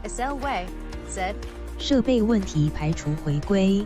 Cassell Wei said, 设备问题排除回归。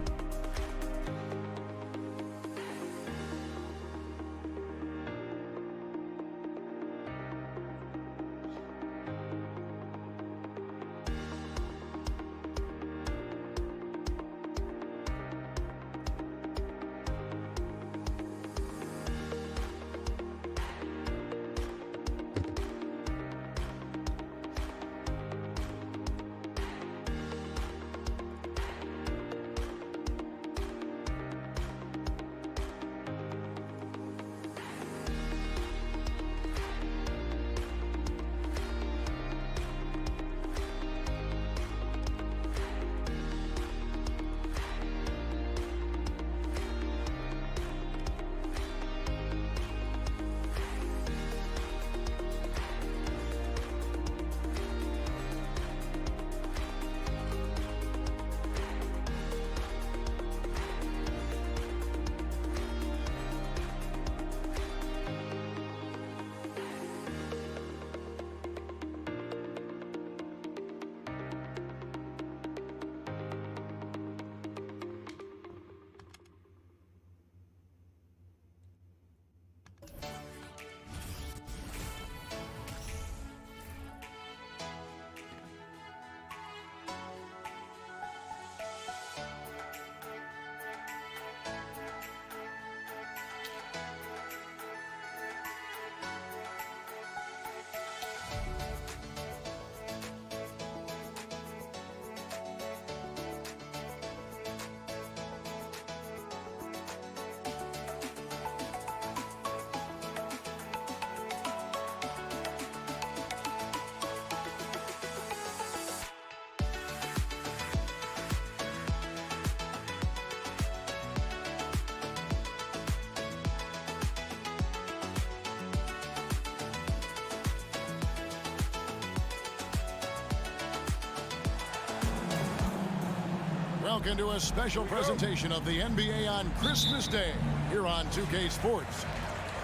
Welcome to a special presentation of the NBA on Christmas Day here on 2K Sports.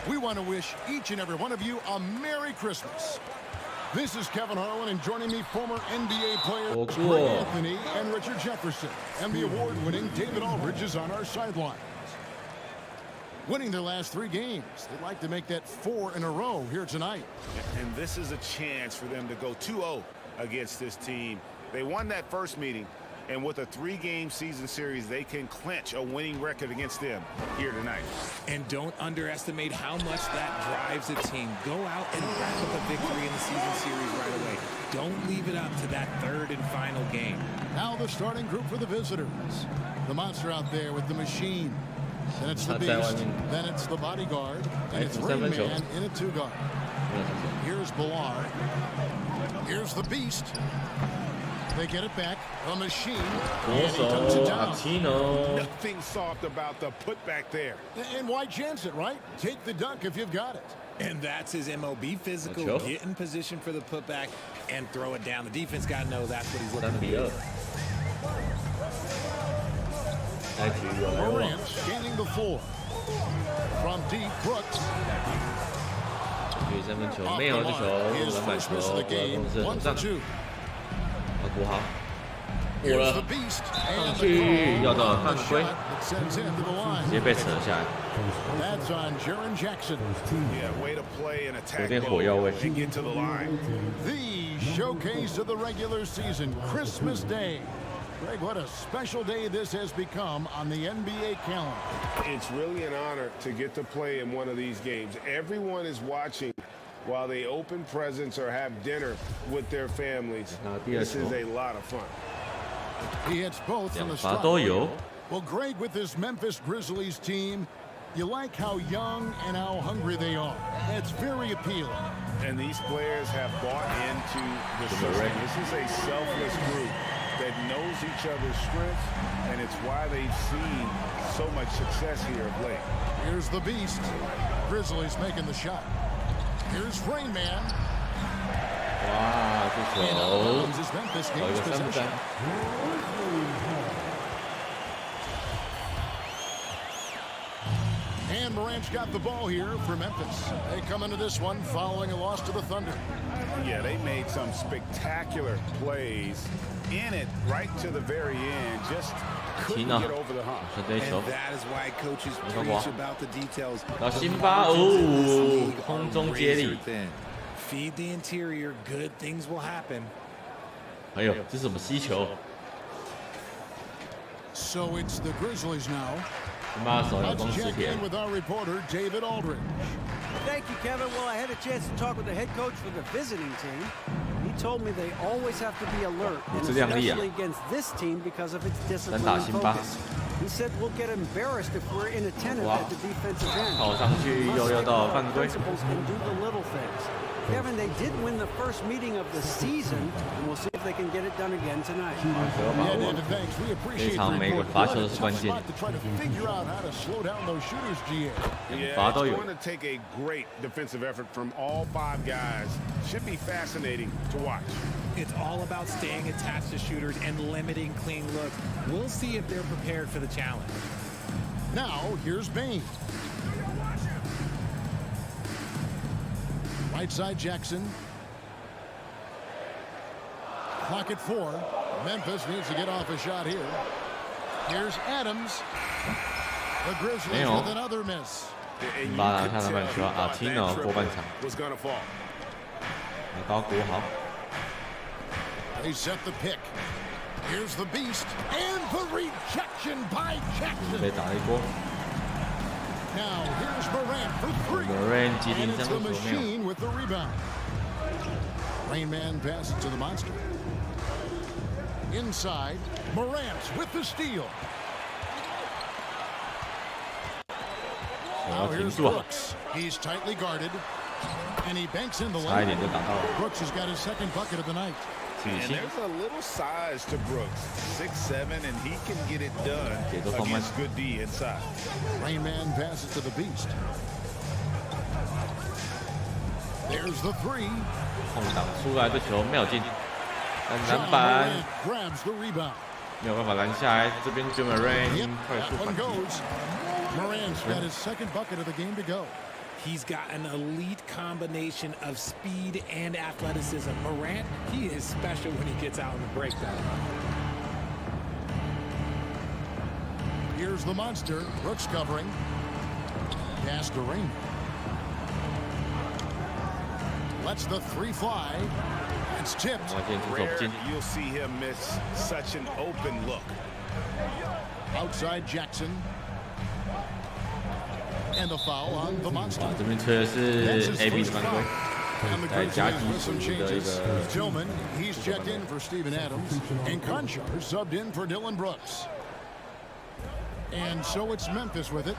We want to wish each and every one of you a Merry Christmas. This is Kevin Harlan, and joining me, former NBA players Greg Anthony and Richard Jefferson, and the award-winning David Aldridge is on our sidelines. Winning their last 3 games, they'd like to make that 4 in a row here tonight. And this is a chance for them to go 2-0 against this team. They won that first meeting, and with a 3-game season series, they can clinch a winning record against them here tonight. And don't underestimate how much that drives a team. Go out and wrap up a victory in the season series right away. Don't leave it up to that 3rd and final game. Now the starting group for the visitors. The monster out there with the machine. Then it's the beast. Then it's the bodyguard. And it's Rain Man in a 2-guard. Here's Ballard. Here's the beast. They get it back. A machine. And he dumps it down. Nothing soft about the putback there. And why chance it, right? Take the dunk if you've got it. And that's his MO. Be physical, get in position for the putback, and throw it down. The defense got to know that's what he's looking to do. Morant scanning the floor. From deep, Brooks. 3分球没有这球，篮板球，公司很上，要补好，补了，上去要到犯规，直接被扯下来，有点火药味。The showcase of the regular season, Christmas Day. Greg, what a special day this has become on the NBA calendar. It's really an honor to get to play in one of these games. Everyone is watching while they open presents or have dinner with their families. This is a lot of fun. He hits both from the start. Well, Greg, with this Memphis Grizzlies team, you like how young and how hungry they are. It's very appealing. And these players have bought into the system. This is a selfless group that knows each other's strengths, and it's why they've seen so much success here of late. Here's the beast. Grizzlies making the shot. Here's Rain Man. 哇，这球，搞一个3分3。And Morant's got the ball here for Memphis. They come into this one following a loss to the Thunder. Yeah, they made some spectacular plays in it right to the very end. Just couldn't get over the hump. And that is why coaches preach about the details. 到辛巴哦，空中接力。 Feed the interior, good things will happen. 哎呦，这是什么吸球？ So it's the Grizzlies now. 辛巴手有攻Let's 石 check 田 in。with our reporter, David Aldridge. Thank you, Kevin. Well, I had a chance to talk with the head coach for the visiting team. He told me they always have to be alert, and especially against this team because of its discipline and focus. He said we'll get embarrassed if we're inattentive at the defensive end. 跑上去又要到犯规。 Principles and do the little things. Kevin, they did win the first meeting of the season, and we'll see if they can get it done again tonight. Yeah, David, thanks. We appreciate the report. What a tough spot to try to figure out how to slow down those shooters, GA. Yeah, it's going to take a great defensive effort from all 5 guys. Should be fascinating to watch. It's all about staying attached to shooters and limiting clean looks. We'll see if they're prepared for the challenge. Now, here's Bain. Right side Jackson. Clock at 4. Memphis needs to get off a shot here. Here's Adams. The Grizzlies with another miss. 巴拿下篮板球，阿提诺过半场。拿高国豪。 They set the pick. Here's the beast and the rejection by Jackson. 被打了一波。 Now here's Morant for 3. Morant and it's the machine with the rebound. Rain Man passes to the monster. Inside, Morant with the steal. Now here's Brooks. He's tightly guarded, and he banks in the lane. Brooks has got his second bucket of the night. And there's a little size to Brooks, 6'7", and he can get it done against good D inside. Rain Man passes to the beast. There's the 3. 空档出来的球没有进，但篮板 grabs the rebound. 没有办法拦下来。这边 Morant 快速反击。 Morant's got his second bucket of the game to go. He's got an elite combination of speed and athleticism. Morant, he is special when he gets out in the breakdown. Here's the monster. Brooks covering. Pass to Rain. Lets the 3 fly. It's tipped. Rare you'll see him miss such an open look. Outside Jackson. And the foul on the monster. 这边吹的是 AB 的犯规，在夹击组的一个。 Tillman, he's checked in for Steven Adams, and Conchar subbed in for Dylan Brooks. And so it's Memphis with it.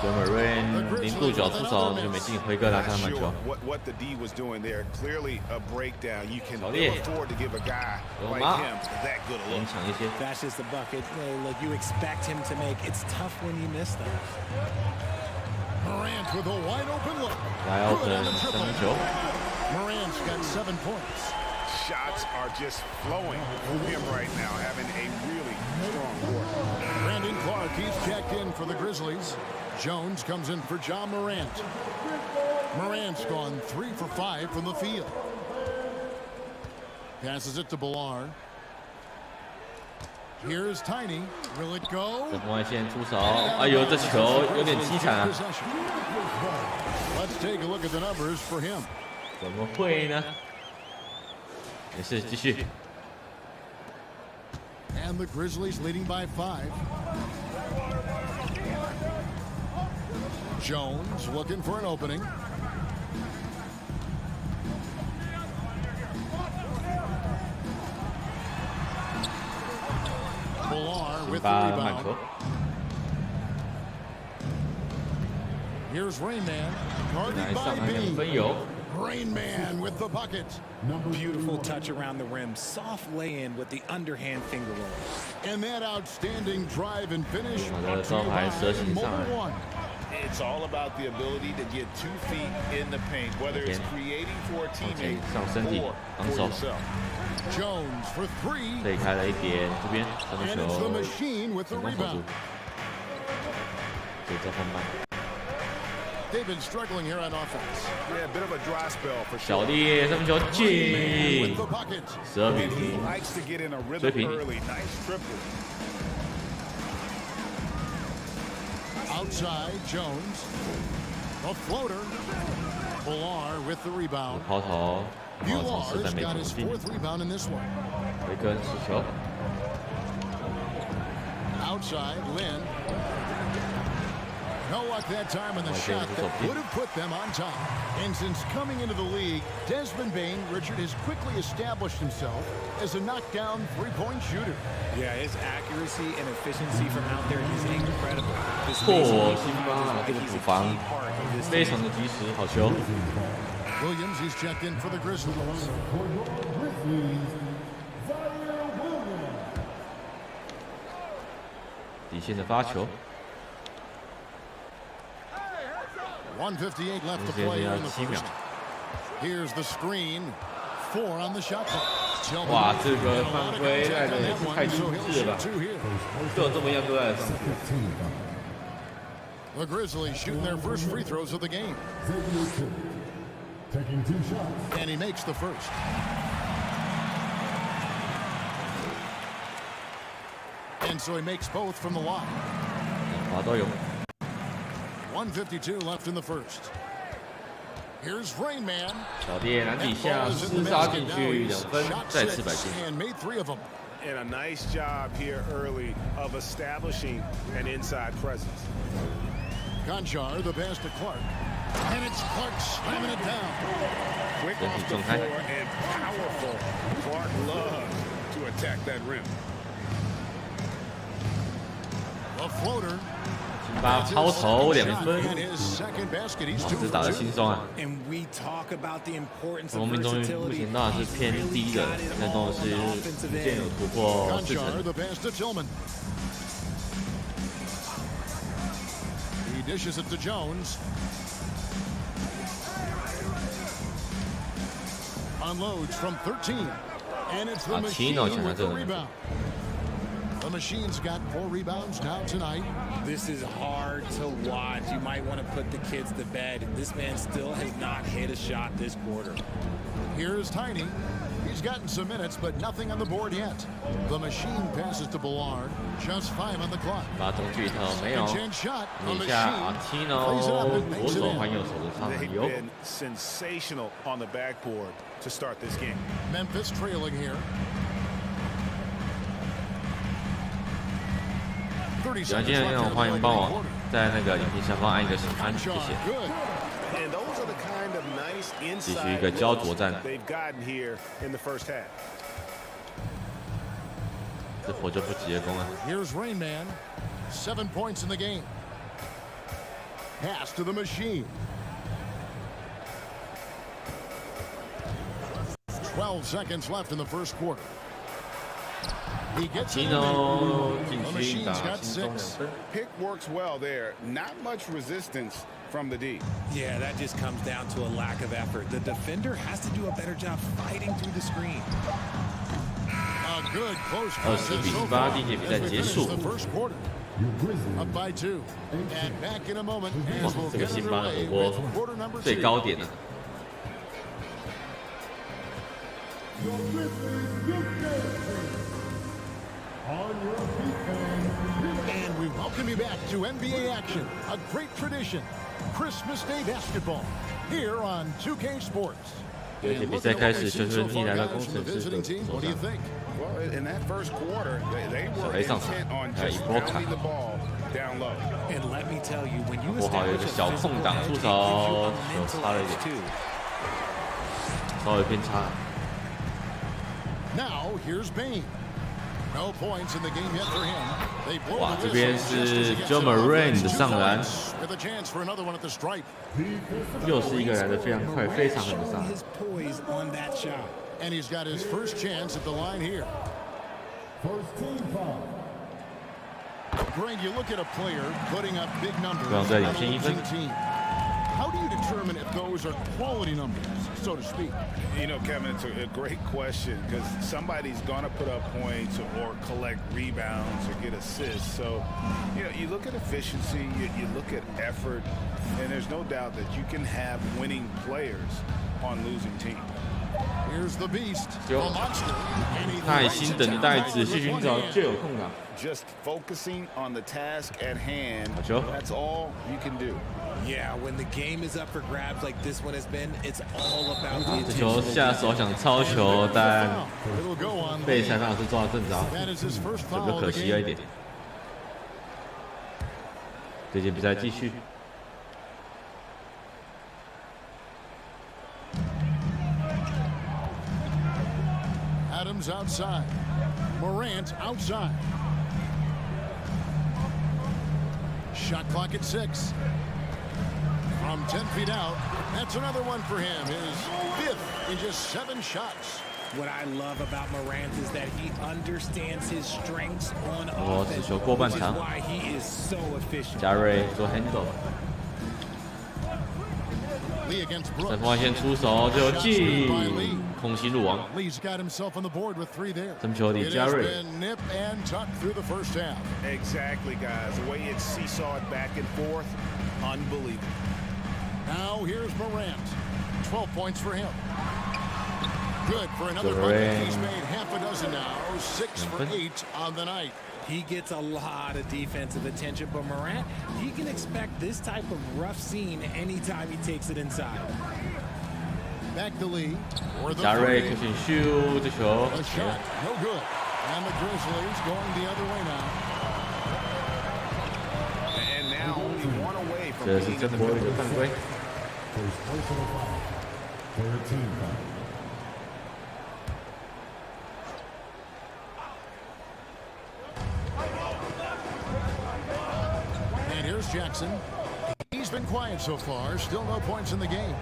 Morant 0度9出手就没进，辉哥拿下篮板球。 What the D was doing there, clearly a breakdown. You can afford to give a guy like him that good a look. 强一些。 That's just the bucket. Look, you expect him to make. It's tough when you miss them. Morant with a wide open look. Wide open 三分球。 Morant's got 7 points. Shots are just flowing from him right now, having a really strong quarter. Brandon Clark, he's checked in for the Grizzlies. Jones comes in for John Morant. Morant's gone 3 for 5 from the field. Passes it to Billar. Here's Tiny. Will it go? 在红外线出手，哎呦，这球有点凄惨啊！ Let's take a look at the numbers for him. 怎么会呢？没事，继续。 And the Grizzlies leading by 5. Jones looking for an opening. Billar with the rebound. Here's Rain Man. Guarded by Bean. Rain Man with the bucket. Beautiful touch around the rim. Soft lay-in with the underhand finger roll. And that outstanding drive and finish. It's all about the ability to get 2 feet in the paint, whether it's creating for a teammate or for yourself. Jones for 3. 这里开了一点，这边三分 And it's the machine with the 成功守住 rebound. 所以在后半。They've been struggling here on offense. Yeah, a bit of a dry spell for 小 sure. 丽三分球进 With the bucket. ，12比0， Likes to get in a rhythm 追平。 early. Nice triple. Outside, Jones. A floater. Villar with the rebound. 抛投，然后从Villar's 4-3没 got 投 his 进， fourth rebound in this one. 回根持球， Outside, Lynn. No luck that time on the shot that would have put them on top. And since coming into the league, Desmond Bane, Richard, has quickly established himself as a knockdown three-point shooter. Yeah, his accuracy and efficiency from out there is incredible. This 嚯， makes him 辛巴 like 这个 he's 补 a 防 key part of this 非 team. 常的及时，好球。 Williams, he's checked in for the Grizzlies. 底线的发球， 1:58 left to 时间 play 剩 here 下 in the 7秒 first.。Here's the screen. 4 on the shot clock. 哇，这个犯规来的也是太精致了吧？ 2 here. 就这么样都在上。 The Grizzlies shooting their first free throws of the game. Taking 2 shots. And he makes the first. And so he makes both from the line. 滑都有。 1:52 left in the first. Here's Rain Man. 小弟篮底下厮杀进去2分，再次摆进。 And made 3 of them. And a nice job here early of establishing an inside presence. Conchar, the pass to Clark. And it's Clark slamming it down. Quick off the floor and powerful. Clark loves to attack that rim. A floater. 辛巴抛投2分， And his second basket. He's 哇， 2 这 for 打得 2. 轻松啊！ And we talk about the importance 我 of 们命中率目 versatility. 前当然是偏低的，但都是逐渐有突破4 Conchar, 成。 the pass to Tillman. He dishes it to Jones. Unloads from 13. And it's the machine with the rebound. The machine's got 4 rebounds now tonight. This is hard to watch. You might want to put the kids to bed. This man still has not hit a shot this quarter. Here's Tiny. He's gotten some minutes, but nothing on the board yet. The machine passes to Ballard. Just 5 on the clock. 把中距离投没有， Second chance shot. The 等一下 machine ，Tino plays it up and 左 makes it 手 in. 还右手的唱 They've 有。 been sensational on the backboard to start this game. Memphis trailing here. 30喜欢 seconds 今天的内容， left 欢 in 迎 the 帮 late 我 quarter. 在那个影片下方按一个喜欢，谢 Conchar, 谢。 good. And those are the kind of nice 继续 inside 一个焦灼 looks 战， they've gotten here in the first half. 这火就不急的攻啊！ Here's Rain Man. 7 points in the game. Pass to the machine. 12 seconds left in the first quarter. He gets it. Tino 禁 The 区打 machine's got 轻松2 6. 分。 Pick works well there. Not much resistance from the D. Yeah, that just comes down to a lack of effort. The defender has to do a better job fighting through the screen. A good close 20比 so 18， far 第一节比 as 赛 we 结 finish 束。 the first quarter. Your Grizzlies. Up by 2. And back in a moment as we'll 这个 get 辛巴的 underway 火锅 with quarter number 最 2. 高点了。 Your Grizzlies, you on your feet, fans. And we welcome you back to NBA action, a great tradition, Christmas Day basketball, here on 2K Sports. 有些比赛开始，球员进来到工程师的 What 手 do you 上。 think? Well, in that first quarter, they were 小黑上场， intent on 还有 just 一波卡。 pounding the ball down low. And let me tell you, when you 不好，有一 establish 个 a 小 physical 空档 edge, 出 it gives 手， you a 球 mental 差了一 edge 点， too. 稍微偏差。 Now here's Bane. No points in the game yet for him. They blow 哇， the 这边 whistle just as 是 he gets John it off. Moran It's 的 2 上篮， points with a chance for another one at the stripe. 又是一个来的非常快，非常狠的上 Showing 篮。 his poise on that shot. And he's got his first chance at the line here. First team foul. Greg, you look at a player putting up big numbers 不要再领 on a 先1分 losing team. how do you determine if those are quality numbers, so to speak? You know, Kevin, it's a great question because somebody's going to put up points or collect rebounds or get assists. So, you know, you look at efficiency, you look at effort, and there's no doubt that you can have winning players on losing teams. Here's the beast, the monster. 耐心等待，仔细寻找就有空档。 Just focusing on the task at hand, that's all you can do. Yeah, when the game is up for grabs like this one has been, it's all about the 这球下手想抄球，但被裁判老师抓到正着，这个可惜了一点。这节比赛继续。 Adams outside. Morant outside. Shot clock at 6. From 10 feet out, that's another one for him. His 5th in just 7 shots. What I love about Morant is that he understands his strengths on 此球过半 offense, which is 场 why he is so efficient. 加瑞做 handle， Lee against 在 Brooks. 锋线出手就进，空心入网。 Lee's got himself on the board with 3 there. 争球里 It 加 has 瑞， been nip and tuck through the first half. Exactly, guys. The way it seesawed back and forth, unbelievable. Now here's Morant. 12 points for him. Good for another Durant. bucket. He's made half a dozen now. 6 for 8 on the night. He gets a lot of defensive attention, but Morant, he can expect this type of rough scene anytime he takes it inside. Back to Lee. For the 加瑞 three. 球选秀，这球 A shot, no good. And the Grizzlies going the other way now. And now only one away from 这是 being 曾 in the 博宇的 middle. 犯规。 First personal foul. For a team foul. And here's Jackson. He's been quiet so far. Still no points in the game.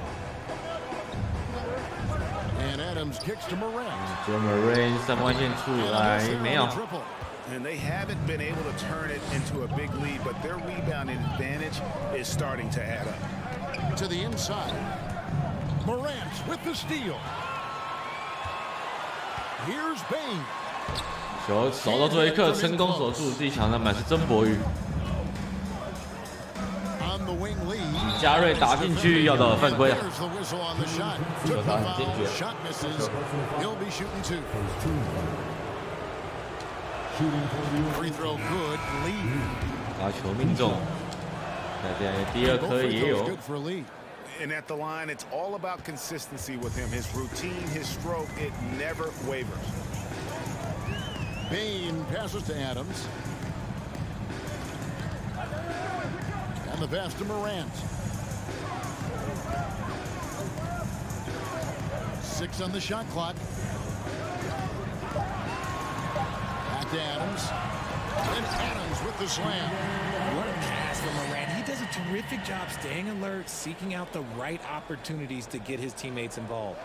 And Adams kicks to Morant. 这 Murray 三分线出来 And 没 a 有？ triple. And they haven't been able to turn it into a big lead, but their rebounding advantage is starting to add up. To the inside. Morant with the steal. Here's Bain. 球守到最后一刻，成功守住，第一抢篮板是曾博宇， On the wing lead. 加瑞打进去，要到犯规了。 There's the whistle on the shot. Took the foul. Shot misses. He'll be shooting 2. First team foul. Shooting for the Free throw good. Lee. 罚球命中，在第二 Both 颗 free 也 throws 有。 good for Lee. And at the line, it's all about consistency with him. His routine, his stroke, it never wavers. Bain passes to Adams. And the pass to Morant. 6 on the shot clock. Back to Adams. And Adams with the slam. What a pass from Morant. He does a terrific job staying alert, seeking out the right opportunities to get his teammates involved.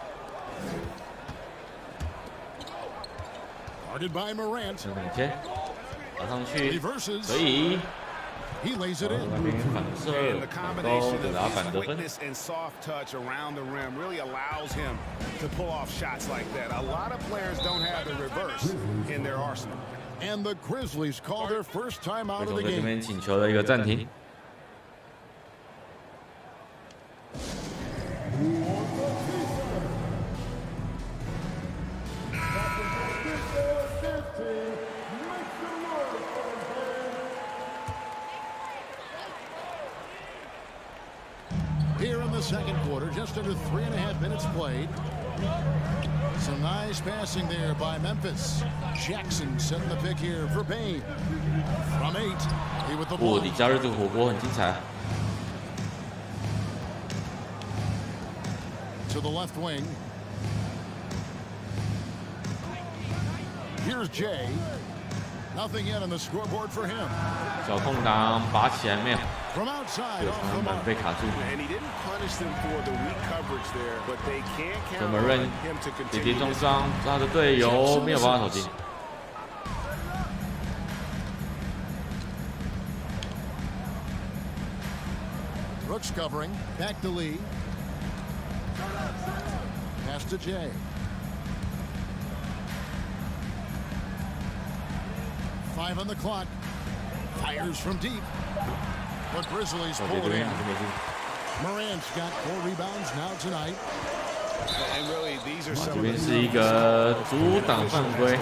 Guarded by Morant. 这两天打上去 Reverses. 可以， He lays it 外 in. 边反射 And the 高 combination 的打 of 反 his 得分。 quickness and soft touch around the rim really allows him to pull off shots like that. A lot of players don't have the reverse in their arsenal. And the Grizzlies call their first time out 魏 of 总 the 在这 game. 边请求了一个暂停。 Here in the second quarter, just under 3.5 minutes played. Some nice passing there by Memphis. Jackson setting the pick here for Bain. From 8, he with the 不， block. 李佳瑞这个火锅很精彩。 To the left wing. Here's Jay. Nothing yet on the scoreboard for him. 小空档拔起来没有？ From outside 这个 off 长 the 篮板 mark. 被卡住。 And he didn't punish them for the weak coverage there, but they can't 这 count 么 on 认 him to 跌跌 continue 撞 this. 撞，他的队友没有办法投进。 Throws Brooks covering. Back to Lee. Pass to Jay. Five on the clock. Fires from deep. The Grizzlies pull it in. Morant's got 4 rebounds now tonight. And really, these are 这 some 边 of 是一个阻挡犯规，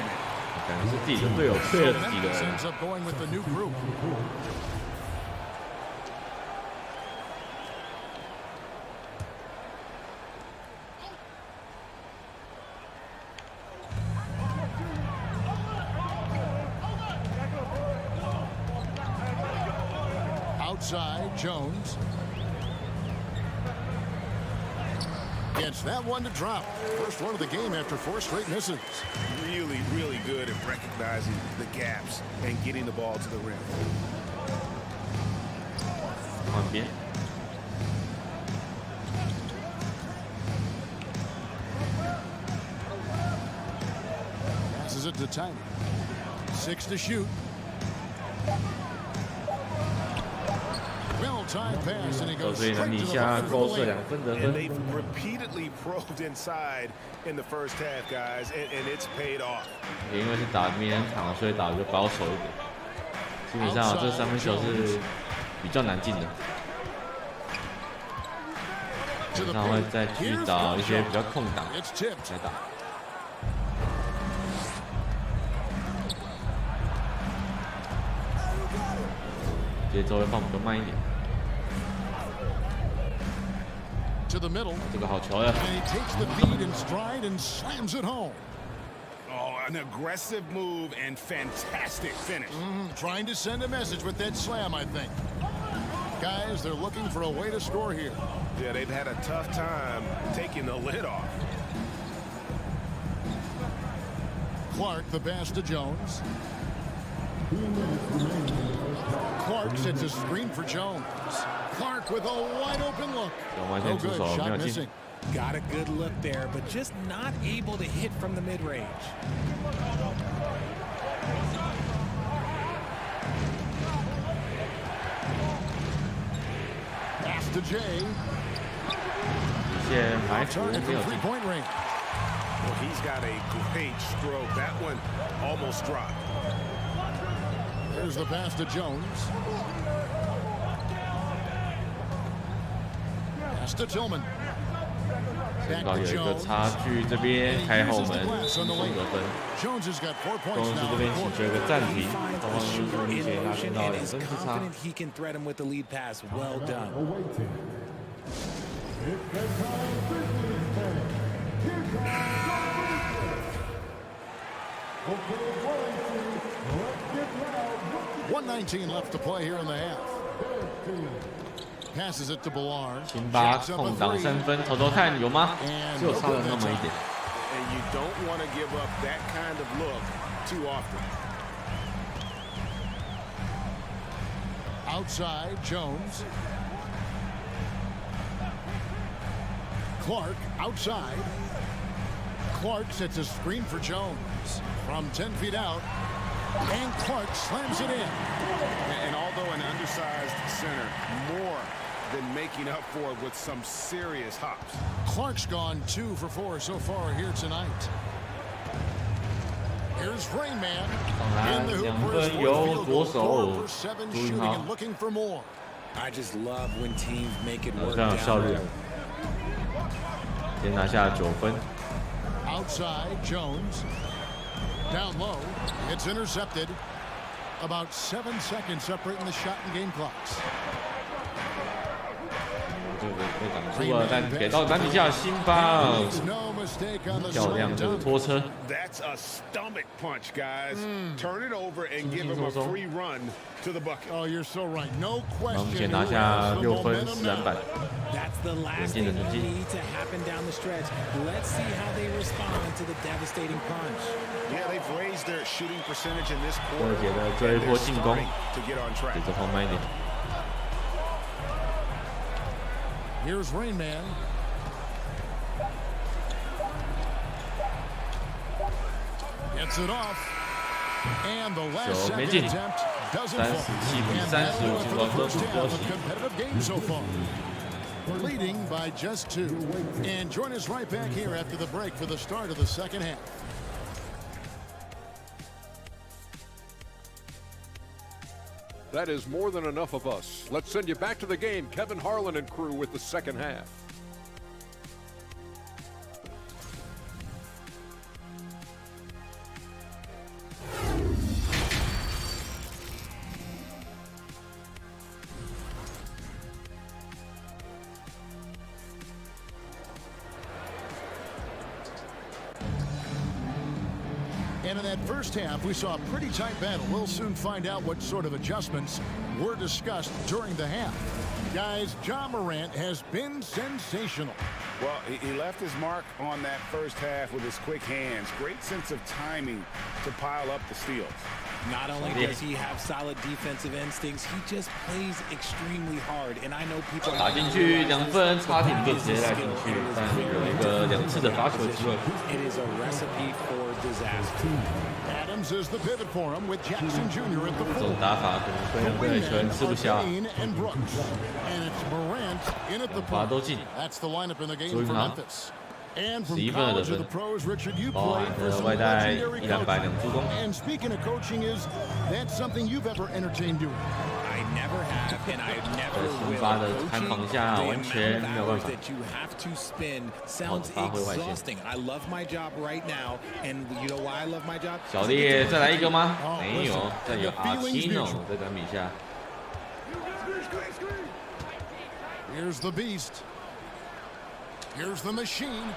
感觉是自己的队友退了自己的人。 Ends up going with the new group. Outside, Jones. Gets that one to drop. First one of the game after 4 straight misses. really, really good at recognizing the gaps and getting the ball to the rim. 换边， Passes it to Tiny. 6 to shoot. Well-timed pass, and he 斗 goes 嘴 straight 能 to 力 the 下 bucket for 勾 the 射 layup. 2分得 And 分。 they've repeatedly probed inside in the first half, guys, and it's paid off. 也因为是打名人场，所以打得就保守一点。基本上这3分球是比较难进的，基本上会再去找一些比较空档 It's tipped. 来打。节奏会放比较慢一点。 To the middle. 这个好球呀！ And he takes the feed in stride and slams it home. Oh, an aggressive move and fantastic finish. Trying to send a message with that slam, I think. Guys, they're looking for a way to score here. Yeah, they've had a tough time taking the lid off. Clark, the pass to Jones. Clark sets a screen for Jones. Clark with a wide open look. 完 No 全出 good. 手没 Shot 有进 missing.。 Got a good look there, but just not able to hit from the mid-range. Pass to Jay. 底线埋伏 Target 没有 from 进。 three-point range. Well, he's got a great stroke. That one almost dropped. There's the pass to Jones. Pass to Tillman. 身 Back 高 to 有一个 Jones. 差距，这边开后门送得分。 Jones has got 4 公 points 司 now. 这边请求一个暂停， Finds 双 the 方是 shooter 目 in 前拉 motion 近到 and 2 is 分之差。 confident he can thread him with the lead pass. Well done. Awaiting. It's the time Grizzlies fan. Here comes the Let's get loud. 1:19 left to play here in the half. Passes it to Ballard. 辛巴 Jacks up a 空档 three. 3分，投投看有吗？只有差了那么一点。 And you don't want to give up that kind of look too often. Outside, Jones. Clark outside. Clark sets a screen for Jones from 10 feet out. And Clark slams it in. And although an undersized center, more than making up for it with some serious hops. Clark's gone 2 for 4 so far here tonight. Here's Rain Man. 上篮 In the 2 hoop for his 分 fourth 由 field 左 goal. 4 手 for 7 注意 shooting 好 and，looking for more. I just love when teams make it work 非常有效 down 率 there.。先拿下9分， Outside, Jones. Down low. It's intercepted. About 7 seconds separating the shot and game clocks. 这个被挡住了，但给到篮底下辛巴 There's no mistake on the 漂亮 slam 这个 dunk. 拖车， That's a stomach punch, guys. Turn it over and give him a free run to the bucket. Oh, you're so right. No 然后目 question. 前拿 who 下 has the 6分 momentum 4篮 now. 板。 That's the last thing that needs to happen down the stretch. Let's see how they respond to the devastating punch. Yeah, they've raised their shooting percentage in this 我 quarter. 觉得这一 and 波 they're 进攻 starting to get on track. 节奏放慢一点。 Here's Rain Man. Gets it off. And the last 球没 second 进， attempt doesn't 37 fall. 比 And that'll 35 do it 进 for 攻 the 都 first 是 half 波 of 形 a。competitive game so far. Leading by just 2. And join us right back here after the break for the start of the second half. That is more than enough of us. Let's send you back to the game. Kevin Harlan and crew with the second half. And in that first half, we saw a pretty tight battle. We'll soon find out what sort of adjustments were discussed during the half. Guys, John Morant has been sensational. Well, he left his mark on that first half with his quick hands. Great sense of timing to pile up the steals. Not only does he have solid defensive instincts, he just plays extremely hard. And I know people 打进去2分，差点就直接带进去，但有一个2次的罚球机会。 It is a recipe for disaster. Adams is the pivot for him with Jackson Jr. at the 这种 4. 打法可能会让队球员吃不消。 And Brooks. And it's Morant in at the 罚 point. 都进， That's the lineup in the game 注意 for 好 Memphis. And from 11分的 college to 得 the 分， pros, Richard, you 包含 played for 了 some 外带 legendary 1篮板 coaching. 2助攻。 And speaking of coaching, is that something you've ever entertained doing? I never have, and I never 辛 will. 巴的 Coaching, 看防下 the 完全 amount 没有 of 办 hours 法。 that you have to spend sounds 发挥外线。 exhausting. I love my job right now, and you know why I love my job? 小烈再来一个吗？没有，再有阿基诺在短比下。 Here's the beast. Here's the machine.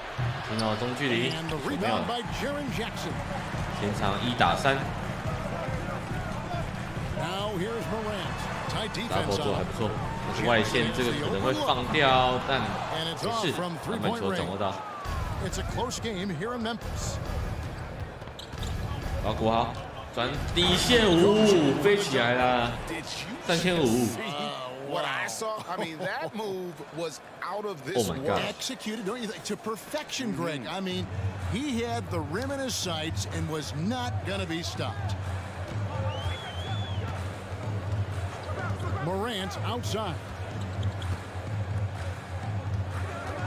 听到中距离 And the 没有 rebound by Jaren Jackson. 前场1打3， Now here's Morant. Tight 打 defense 波做还 on. 不错，但是外线这个可能会放掉，但没事，篮板球掌握到。 It's a close game here in Memphis. 把鼓好，转底线5，飞起来了，3500。 What I saw, I mean, that move was out of this Oh my world. God. Executed, don't you think, to perfection, Greg. I mean, he had the rim in his sights and was not going to be stopped. Morant outside.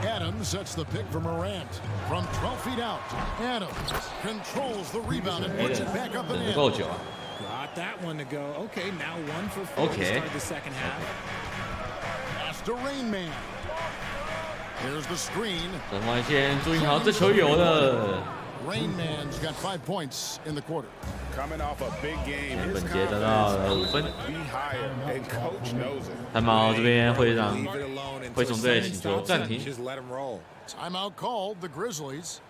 Adams sets the pick for Morant. From 12 feet out, Adams controls the rebound and puts it back up and 不 in. 够久啊。 Got that one to go. Okay, now 1 for 4 Okay. to start the second half. Pass to Rain Man. Here's the screen. 整外线，注意好，这球有了。 Rain Man's got 5 points in the quarter. Coming off a big game, 本 his 节得到了 confidence 5分。 be higher, and coach knows it. 太毛这边会让 Leave it alone until 灰熊队 something 请求 stops 暂 it, 停。 just let him roll. Timeout called, the Grizzlies.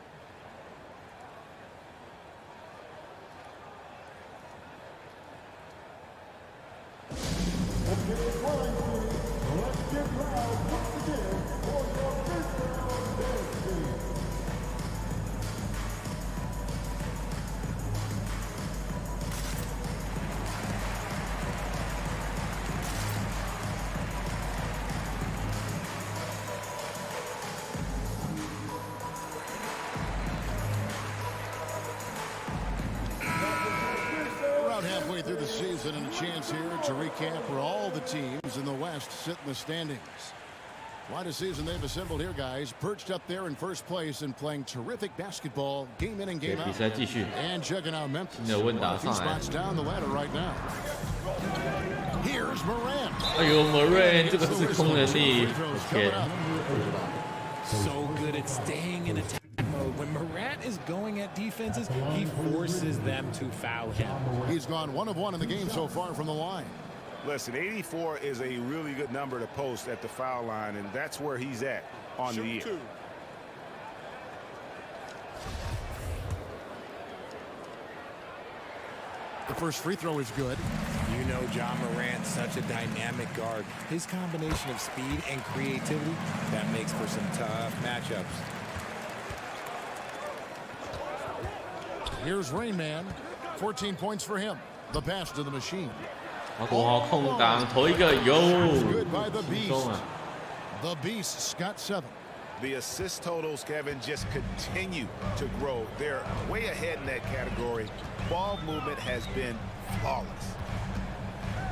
Around halfway through the season and a chance here to recap where all the teams in the West sit in the standings. Quite a season they've assembled here, guys. Perched up there in first place and playing terrific basketball, game in and 对 game 比 out. 赛继续， And checking out Memphis. 新的温打 A few 上来。 spots down the ladder right now. Here's Morant. 哎呦，莫瑞这个是空能力， Throws 我天 coming！up. So good at staying in attack mode. When Morant is going at defenses, he forces them to foul him. He's gone 1 of 1 in the game so far from the line. Listen, 84 is a really good number to post at the foul line, and that's where he's at on the year. The first free throw is good. You know John Morant's such a dynamic guard. His combination of speed and creativity, that makes for some tough matchups. Here's Rain Man. 14 points for him. The pass to the machine. 把鼓好，空档投一个，有， Good by the 轻 Beast. 松啊！ The Beast's got 7. The assist totals, Kevin, just continue to grow. They're way ahead in that category. Ball movement has been flawless.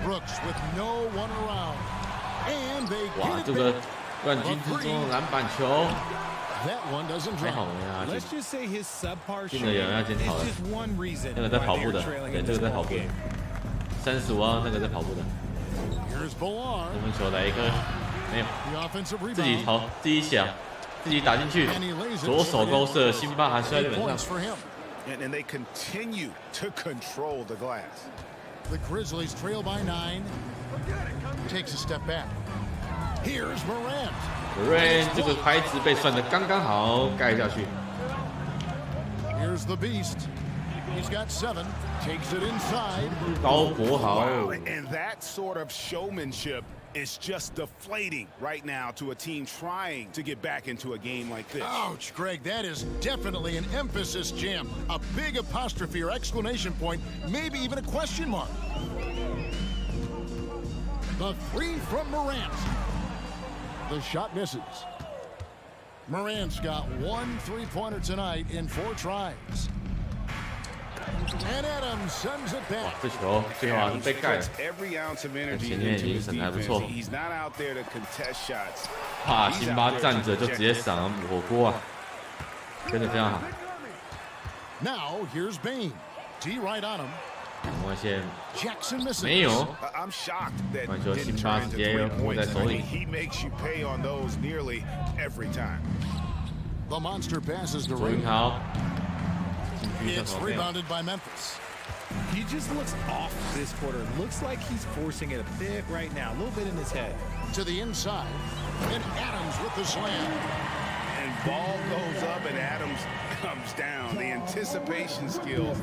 Brooks with no one around. And they 哇， get 这 it 个 back. 冠军之中的篮板球， That one doesn't 还好 drop. 没拿进 Let's。just say his subpar 进了有人要检 shooting 讨 is 了， just one reason 那个在 why 跑步 they're 的， trailing 对， in 这个 this 在跑 ball 步的 game. ，35啊，那个在跑步的， Here's Ballard. 三分球来一颗，没有， The offensive 自己 rebound. 投，自己想，自己打进去， And he lays it 左手勾射， in. 辛巴还是在 8本 points 上， for him. And they continue to control the glass. The Grizzlies trail by 9. Takes a step back. Here's Morant. 瑞这个拍子被算得刚刚好，盖下去。 Here's the Beast. He's got 7. Takes it inside. 高国豪， Wow, and that sort of showmanship is just deflating right now to a team trying to get back into a game like this. Ouch, Greg, that is definitely an emphasis jam. A big apostrophe or exclamation point, maybe even a question mark. The 3 from Morant. The shot misses. Morant's got 1 3-pointer tonight in 4 tries. And Adams sends it 哇 back.，这球最后还是被盖了。 Puts every ounce of energy 前面 into 已经 his 省得还不 defense. 错。 He's not out there to contest shots. 怕辛巴站着就直接赏火锅啊，真的非常好。 Now here's Bain. D right on him. 外线 Jackson misses. 没有， I'm shocked that 完球 didn't 辛巴 turn 直 into 接 3 握在 points. 手 I 里 mean,。he makes you pay on those nearly every time. The monster passes to 左云 Ray. 豪，禁区上 It's 手没有。 rebounded by Memphis. He just looks off this quarter. Looks like he's forcing it a bit right now, a little bit in his head. To the inside. And Adams with the slam. And ball goes up and Adams comes down. The anticipation skills,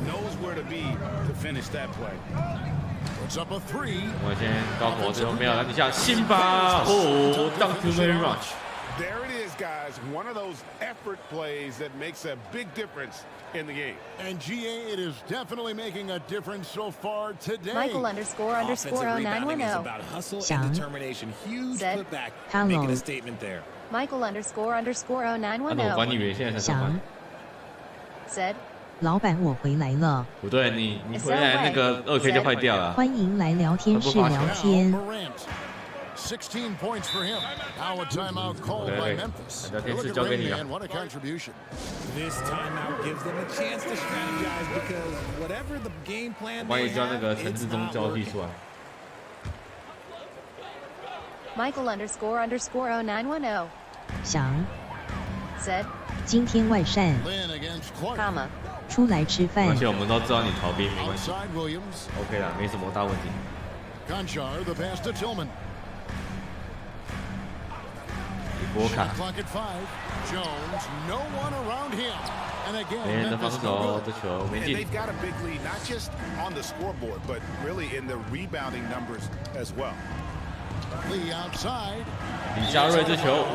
knows where to be to finish that play. Puts up a 3. 外线高国最后没有篮底下，辛巴哦，dunk to very much。 There it is, guys. One of those effort plays that makes a big difference in the game. And GA, it is definitely making a difference so far today. Michael underscore Offensive rebounding is 0910. about hustle Shang. and determination. Huge Set. putback, Hello. making a statement there. Michael underscore 那我管理 0910. 员现在才上班想， Said, 老板我回来了，不对，你回来那个2K 就坏掉了。欢迎来聊天室聊 Now 天。 Morant. 16 points for him. Now a timeout called by Okay. Memphis.聊天室 Look at 交给 Rain 你了。 Man, what a contribution. This timeout gives them a chance to strategize because whatever the game plan 关 they 于将那 have, 个陈 it's 志忠 not 交替 working. 出来。 Michael underscore 0910. 想， Said, 今天外善， Lynn against Clark. comma. 出来吃饭而。且我们都知道你逃兵没关系 Outside Williams. ，OK 啦，没什么大问题。 Conchar, the pass to Tillman. 李波卡 Clock at 5. Jones, no one around him. And 没 again, 人的防 Memphis 守 no，good. 这球没 And 进 they've。got a big lead, not just on the scoreboard, but really in the rebounding numbers as well. Lee outside. 李佳瑞这球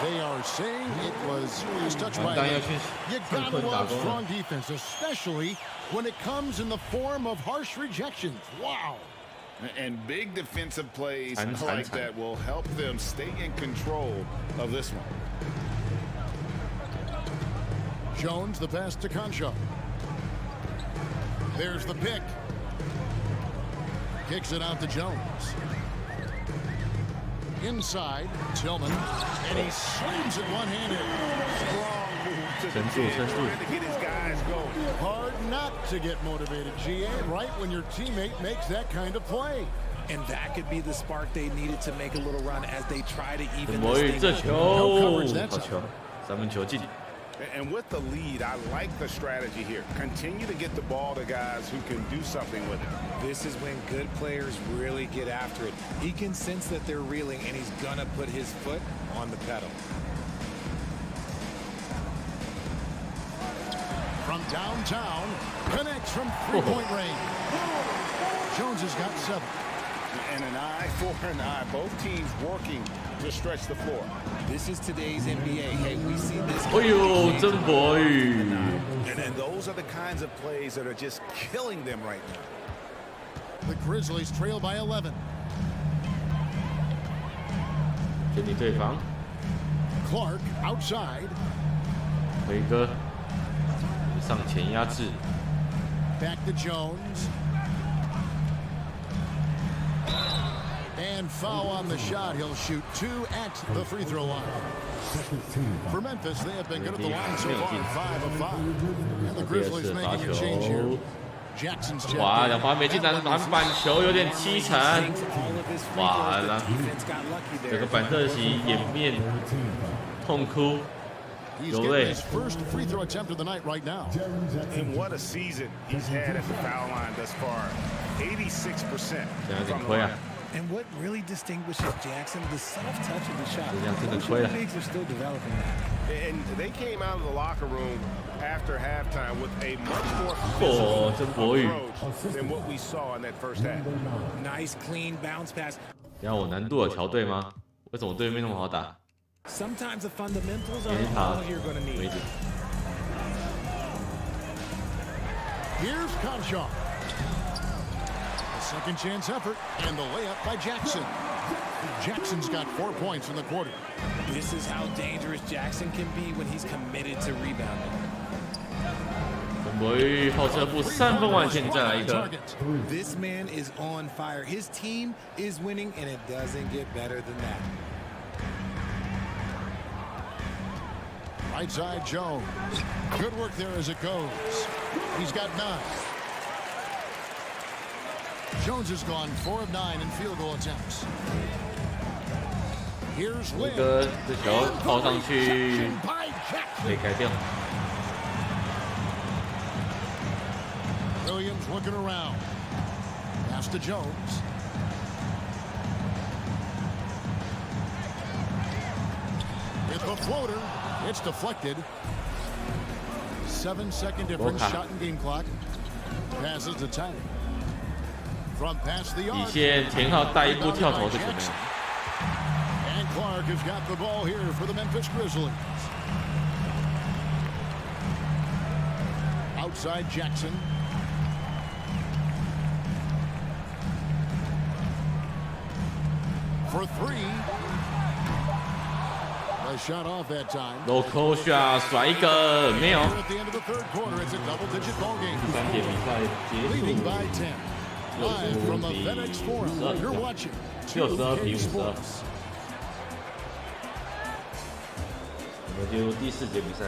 ，They are saying it was just touched 完 by 蛋要 Lee. 去 You 犯 gotta 困打 love 工了。 strong defense, especially when it comes in the form of harsh rejections. Wow. And big defensive plays Tan, tan, like tan. that will help them stay in control of this one. Jones, the pass to Conchar. There's the pick. Kicks it out to Jones. Inside, Tillman. And he slams it one-handed. Strong move to the 撑住， kid, 撑住。 trying to get his guys going. Hard not to get motivated, GA, right when your teammate makes that kind of play. And that could be the spark they needed to make a little run as they try to 陈 even 柏 this 宇 thing 这 up. 球，好球，三分球进。 And with the lead, I like the strategy here. Continue to get the ball to guys who can do something with it. This is when good players really get after it. He can sense that they're reeling, and he's gonna put his foot on the pedal. From downtown, connects from three-point range. Jones has got 7. And an eye for an eye. Both teams working to stretch the floor. This is today's NBA. Hey, we see this. 哎呦，曾柏宇， And those are the kinds of plays that are just killing them right now. The Grizzlies trail by 11. 全力对防。Clark outside. 辉哥上前压制。 Back to Jones. And foul on the shot. He'll shoot 2 at the free throw line. For Memphis, they have been good at the line so far, 5 of 5. And the Grizzlies making a change here. Jackson's check. 哇，两罚没进篮板球有点凄惨。哇，整个板特席掩面痛哭。 He's getting his first free throw attempt of the night right now. And what a season he's had at the foul line thus far. 86% from the line. And what really distinguishes Jackson, the soft touch of the shot. Most bigs are still developing that. And they came out of the locker room after halftime with a much more physical approach than what we saw in that first half. Nice clean bounce pass. 然后我难度有调对吗？为什么对面那么好打？ Sometimes the fundamentals are all you're going to need. Here's Conshaw. A second chance effort and the layup by Jackson. Jackson's got 4 points in the quarter. This is how dangerous Jackson can be when he's committed to rebounding. 陈柏宇后撤步3分完线，再来一个。 This man is on fire. His team is winning, and it doesn't get better than that. Right side Jones. Good work there as it goes. He's got 9. Jones has gone 4 of 9 in field goal attempts. Here's Lynn. 这球抛上去，没改掉。 Williams looking around. Pass to Jones. With the floater. It's deflected. 7-second difference. Shot and game clock. Passes to Tiny. From past the arc. 底线田浩带一步跳投是怎么样？ And Clark has got the ball here for the Memphis Grizzlies. Outside Jackson. For 3. A shot off that time. local shot 甩一个没有。 At the end of the third quarter, it's a double-digit ball game. 3点比赛结 Leading 束。 by 10. Live from the FedEx Forum, you're watching 62比 2K 52。 Sports. 我们进入第4节比赛。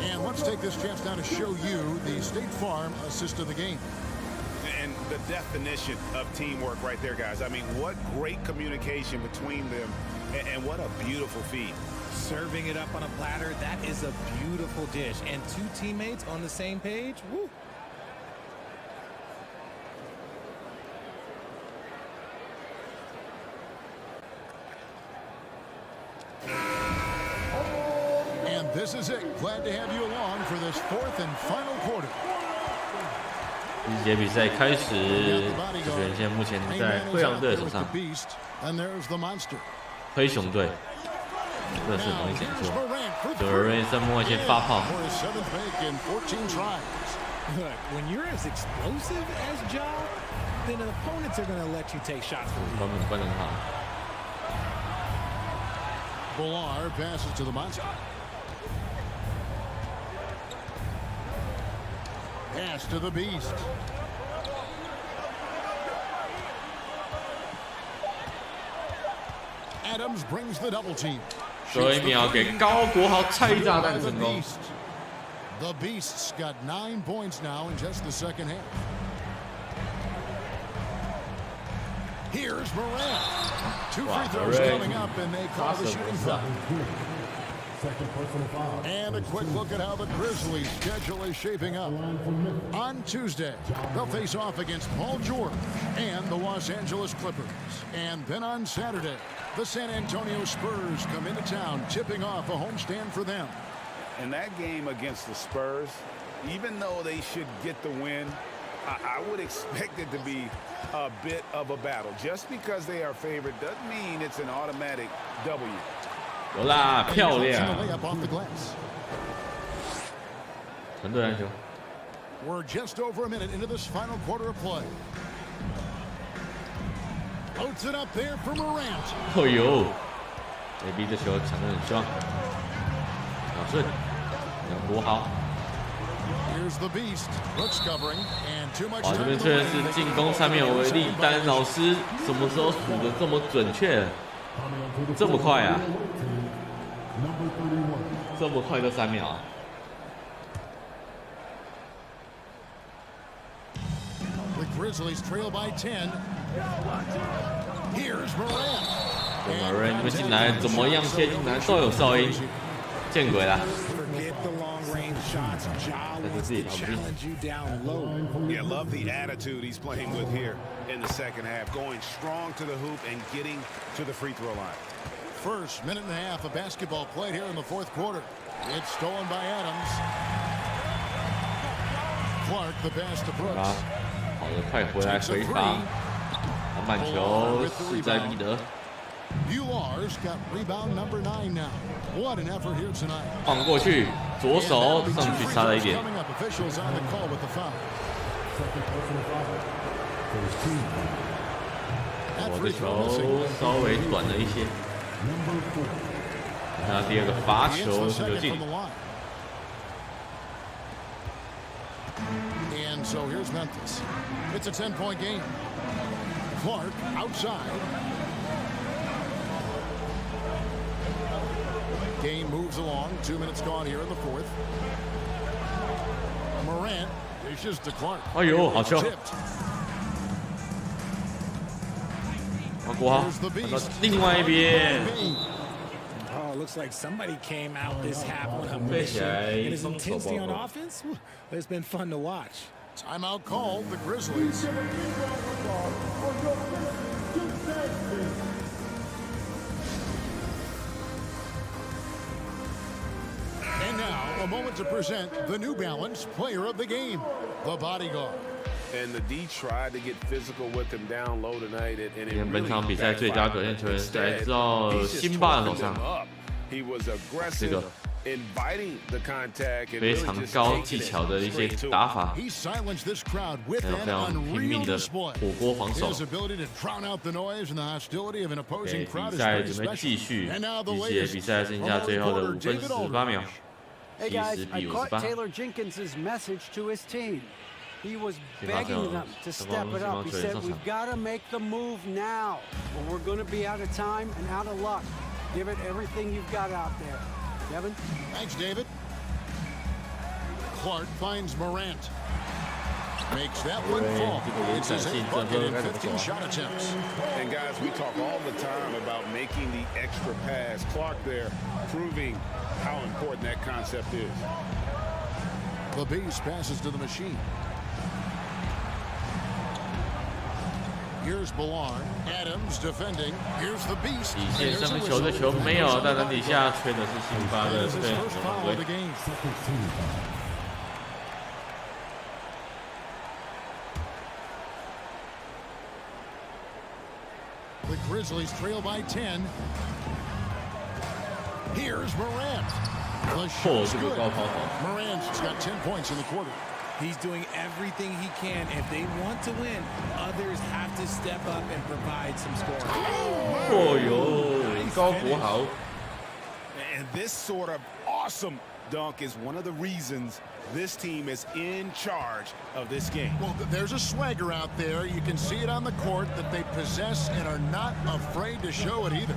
And let's take this chance now to show you the State Farm assist of the game. And the definition of teamwork right there, guys. I mean, what great communication between them, and what a beautiful feed. Serving it up on a platter, that is a beautiful dish. And 2 teammates on the same page, woo. And this is it. Glad to have you along for this 4th and final quarter. 第1节比赛开始，主权现在目前在灰狼队手上。 And there's the monster. 灰熊队，这是容易讲错。Durant 在幕外线发炮。 Look, when you're as explosive as Ja, then opponents are going to let you take shots from you. 关门关得很好。 Bullar passes to the monster. Pass to the beast. Adams brings the double team. 最后1秒给高国豪拆炸弹成功。 The Beasts got 9 points now in just the second half. Here's Morant. 2 free throws coming up, and they call the shooting foul. And a quick look at how the Grizzlies' schedule is shaping up. On Tuesday, they'll face off against Paul George and the Los Angeles Clippers. And then on Saturday, the San Antonio Spurs come into town, tipping off a homestand for them. And that game against the Spurs, even though they should get the win, I would expect it to be a bit of a battle. Just because they are favored doesn't mean it's an automatic W. 有啦，漂亮！团队篮球。 We're just over a minute into this final quarter of play. Floats it up there for Morant. 哎呦 ，AB 这球抢得很凶，小顺，杨国豪。 Here's the beast. Brooks covering and too much. 哇，这边确实是进攻上面有威力，但老师什么时候数的这么准确？这么快啊！这么快就3秒啊！ The Grizzlies trail by 10. Here's Morant. Morant 你们进来怎么样切进来都有哨音，见鬼了！ Yeah, love the attitude he's playing with here in the second half, going strong to the hoop and getting to the free throw line. First minute and a half of basketball played here in the fourth quarter. It's stolen by Adams. Clark the pass to Brooks. 好的，快回来回防，篮板球势在必得。 Ular's got rebound number 9 now. What an effort here tonight. 放过去，左手上去差了一点。 Officials on the call with the foul. 我这球稍微短了一些。那第二个罚球有进。 And so here's Memphis. It's a 10-point game. Clark outside. Game moves along. 2 minutes gone here in the fourth. Morant dishes to Clark. 哎呦，好球！国豪看到另外一边。 Oh, looks like somebody came out this half on a mission. And his intensity on offense, it's been fun to watch. Timeout called the Grizzlies. And now, a moment to present the New Balance Player of the Game, the Bodyguard. And the D tried to get physical with him down low tonight, and it really 本场比赛最佳表现球员来自辛巴的手上。 He was aggressive, inviting the contact, and 非常高技巧的一些打法， He silenced this crowd with 还有 an 非常拼 unreal 命的 display. 火锅防守。 His ability to drown out the noise and the hostility of an opposing crowd 比 is 赛 very 准备继 special. 续， And now the 比赛 latest 比赛剩下最后的5分18秒， Hey guys, 70 I 比 caught 58。 Taylor Jenkins' message to his team. He was begging them to step it up. He said, we've got to make the move now, or we're going to be out of time and out of luck. Give it everything you've got out there. Kevin? Thanks, David. Clark finds Morant. Makes that one fall. It's his 8th bucket in 15 shot attempts. And guys, we talk all the time about making the extra pass. Clark there proving how important that concept is. The Beast passes to the machine. Here's Ballard. Adams defending. Here's the Beast. 底线三分球的球没有，但底下吹的是辛巴的对犯规。 The Grizzlies trail by 10. Here's Morant. The shot's good. Morant's got 10 points in the quarter. He's doing everything he can. If they want to win, others have to step up and provide some scoring. 哦呦，高国豪。 And this sort of awesome dunk is one of the reasons this team is in charge of this game. Well, there's a swagger out there. You can see it on the court that they possess and are not afraid to show it either.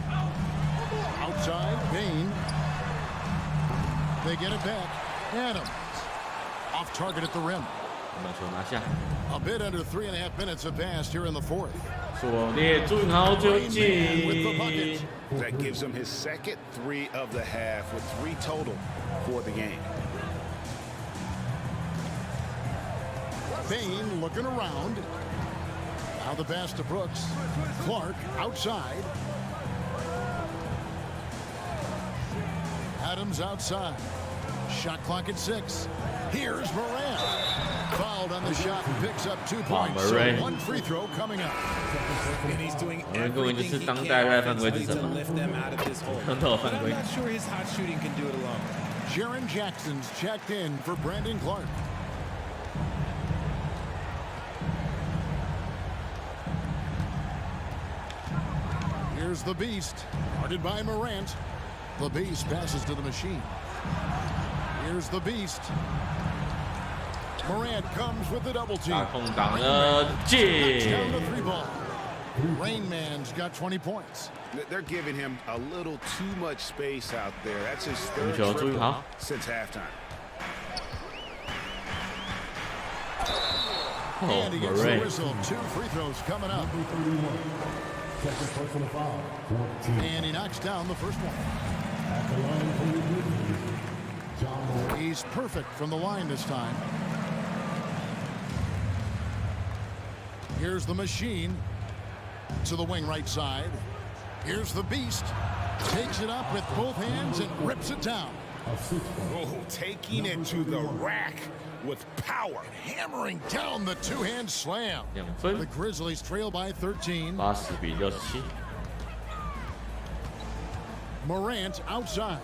Outside, Bain. They get it back. Adams. Off target at the rim. A bit under 3.5 minutes have passed here in the fourth. 左列朱云豪就进。 That gives him his second 3 of the half with 3 total for the game. Bain looking around. Now the pass to Brooks. Clark outside. Adams outside. Shot clock at 6. Here's Morant. Fouled on the shot and picks up 2 points. So 1 free throw coming up. And he's doing 我们根本就 everything 是 he 当 can 代赖 offensively 犯规是什 to 么？ lift them out of this hole. 看到 But 犯 I'm 规。 not sure his hot shooting can do it alone. Jaren Jackson's checked in for Brandon Clark. Here's the beast, guarded by Morant. The beast passes to the machine. Here's the beast. Morant comes with the double team. 大空档的进。 Down the three ball. Rain Man's got 20 points. They're giving him a little too much space out there. That's his third 球注意 triple 好。 since halftime. And he gets the whistle. 2 free throws coming up. Second personal foul. 14. And he knocks down the first one. At the line for the Grizzlies, John Morant. He's perfect from the line this time. Here's the machine to the wing right side. Here's the beast. Takes it up with both hands and rips it down. Oh, taking it to the rack with power. Hammering down the two-hand slam. 2分 The Grizzlies trail by 13. ，80比67。 Morant outside.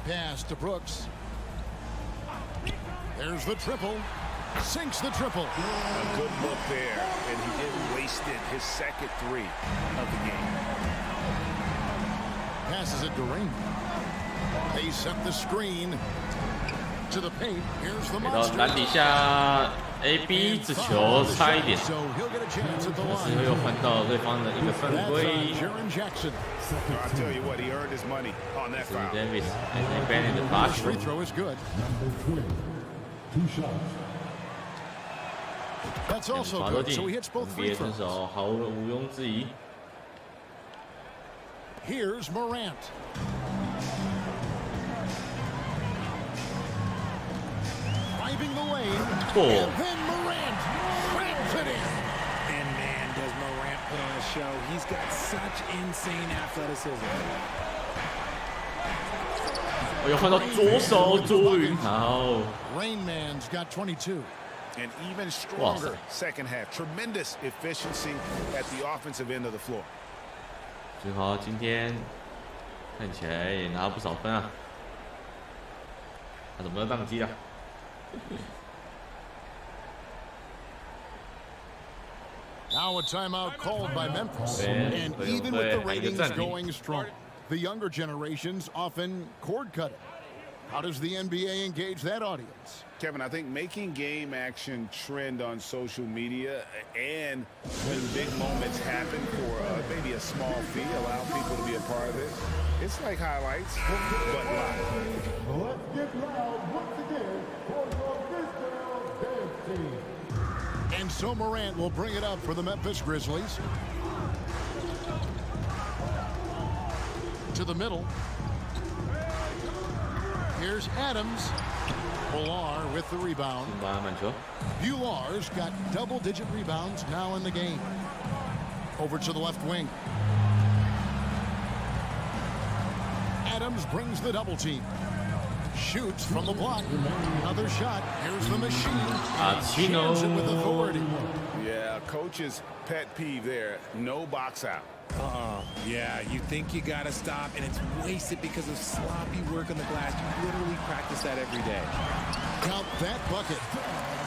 Pass to Brooks. There's the triple. Sinks the triple. A good look there, and he didn't waste it. His second 3 of the game. Passes it to Rain. They set the screen to the paint. Here's the 给到 monster. 篮底下 ，AB 这球差一点， So he'll get a chance at the 但是 line. 又换到对方的一个犯 That's 规。 Jaren Jackson. I'll tell you what, he earned his money on that foul. Davis 那边的罚球 Free，throw is good. Number 20. 2 shots. That's 罚 also 都 good. 进 So he hits both free ，NBA 选 throws. 手毫无庸置疑。 Here's Morant. Driving the lane. Oh. And then Morant slams it in. And man, does Morant put on a show. He's got such insane athleticism. 我又换到左手朱云豪， Rain Man's got 22. And even stronger second half. Tremendous efficiency at the offensive end of the floor. 朱云豪今天看起来也拿了不少分啊，他怎么又宕机了？ Now a timeout called by Memphis. Man, And but even with the I get ratings that. going strong, the younger generations often cord cut it. How does the NBA engage that audience? Kevin, I think making game action trend on social media and when big moments happen for maybe a small fee, allow people to be a part of it. It's like highlights, but live. Let's get loud once again for the Grizzlies dance team. And so Morant will bring it up for the Memphis Grizzlies. To the middle. Here's Adams. Bular with the rebound. 辛巴满球， Bular's got double-digit rebounds now in the game. Over to the left wing. Adams brings the double team. Shoots from the block. Another shot. Here's the machine. Achino. Jams it with authority. Yeah, coach's pet peeve there. No box out. Yeah, you think you gotta stop, and it's wasted because of sloppy work on the glass. You literally practice that every day. Count that bucket.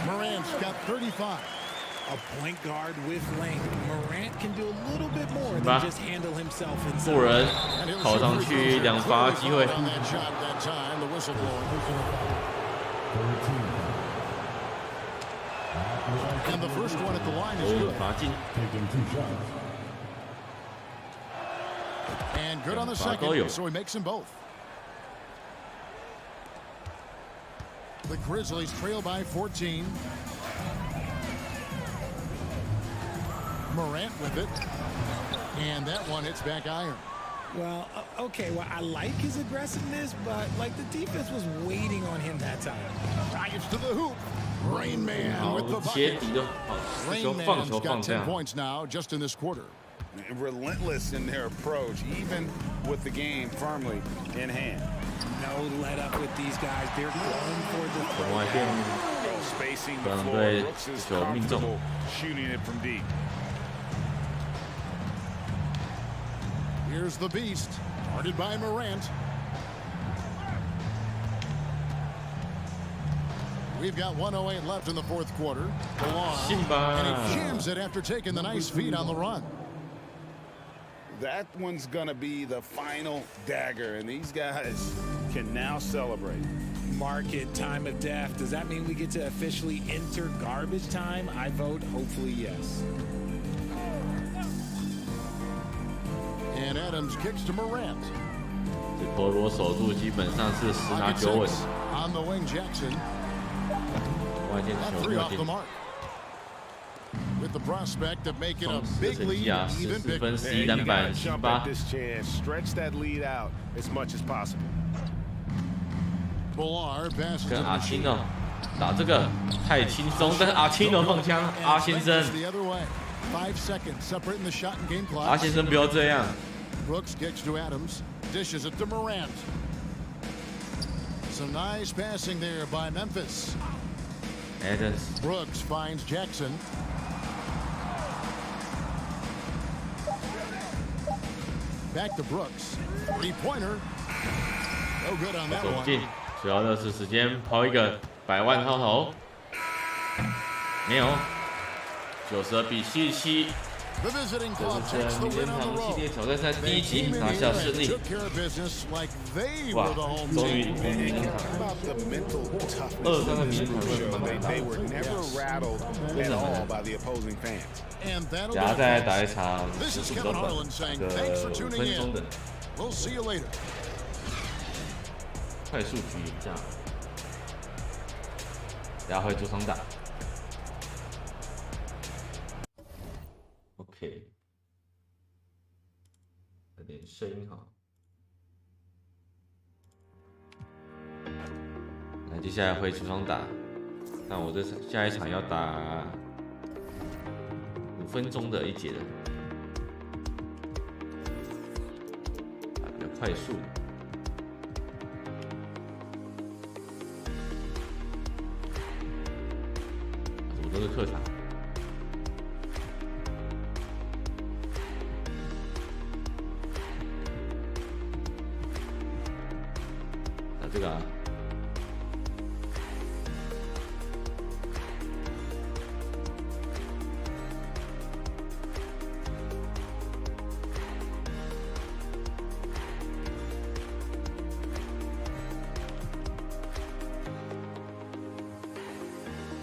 Morant's got 35. A point guard with length. Morant can do a little bit more Bah. than just handle himself 富 inside. 人 And he'll 跑 shoot 上 free 去 throws. 2罚机会， On that shot that time, the whistle blowing. 13. And the first one at the line is 欧 good. 罚进， Taking 2 shots. And good on the Back second, Oyo. so he makes them both. The Grizzlies trail by 14. Morant with it. And that one hits back iron. Well, okay, well, I like his aggressiveness, but, like, the defense was waiting on him that time. Drives to the hoop. Rain Man 好 with the 切 bucket. 底的，好这 Rain 球放 Man's 球放 got 这 10 样， points now just in this quarter. Relentless in their approach, even with the game firmly in hand. No let up with these guys. They're going for the 红外线 Spacing 不 the 然 floor. 对 Brooks is 球命中。 comfortable shooting it from deep. Here's the beast, guarded by Morant. We've got 1:08 left in the fourth quarter.辛巴 And he jams it after taking the nice feed on the run. That one's gonna be the final dagger, and these guys can now celebrate. Mark it, time of death. Does that mean we get to officially enter garbage time? I vote hopefully yes. And Adams kicks to Morant. 这陀螺守住基本上是10拿9稳。 On the wing, Jackson. 关键球没 Three 有 off 进 the。mark. With the prospect of making a 这 big 成 lead 绩啊even ，14分 bigger. 11篮板 Jump 18 at。this chance, stretch that lead out as much as possible. Bullar passes 跟 to 阿 Machine. 青哦打这个太轻松，但是阿青哦放枪，阿先生， The other way. 5 seconds separating the shot and game 阿 clock. 先生不要这样。 Brooks kicks to Adams. Dishes it to Morant. Some nice passing there by Memphis. Adams Brooks finds Jackson. Back to Brooks. 3-pointer. No good on that 走 one. 进，主要的是时间抛一个100万套头，没有，92比77。 The visiting 这 club 是 takes the 名人 win on 堂 the 系列 road. 挑战赛第1集 They 拿 came 下 in 胜利。 took care of business like they 哇 were the home， 终于 team. 名人堂 About the mental toughness 23个名人堂 they were never rattled at all by the opposing fans. And that'll 等下 do 再来 it. 打一场This is 15 Kevin 分 Harlan saying thanks for 5 tuning 分钟 in. 的 We'll see you later. 快速局这样，等下会主场打。OK， 有点声音哈。那接下来会主场打，那我这下一场要打5分钟的一节的，打比较快速的。我都是客场。打这个啊。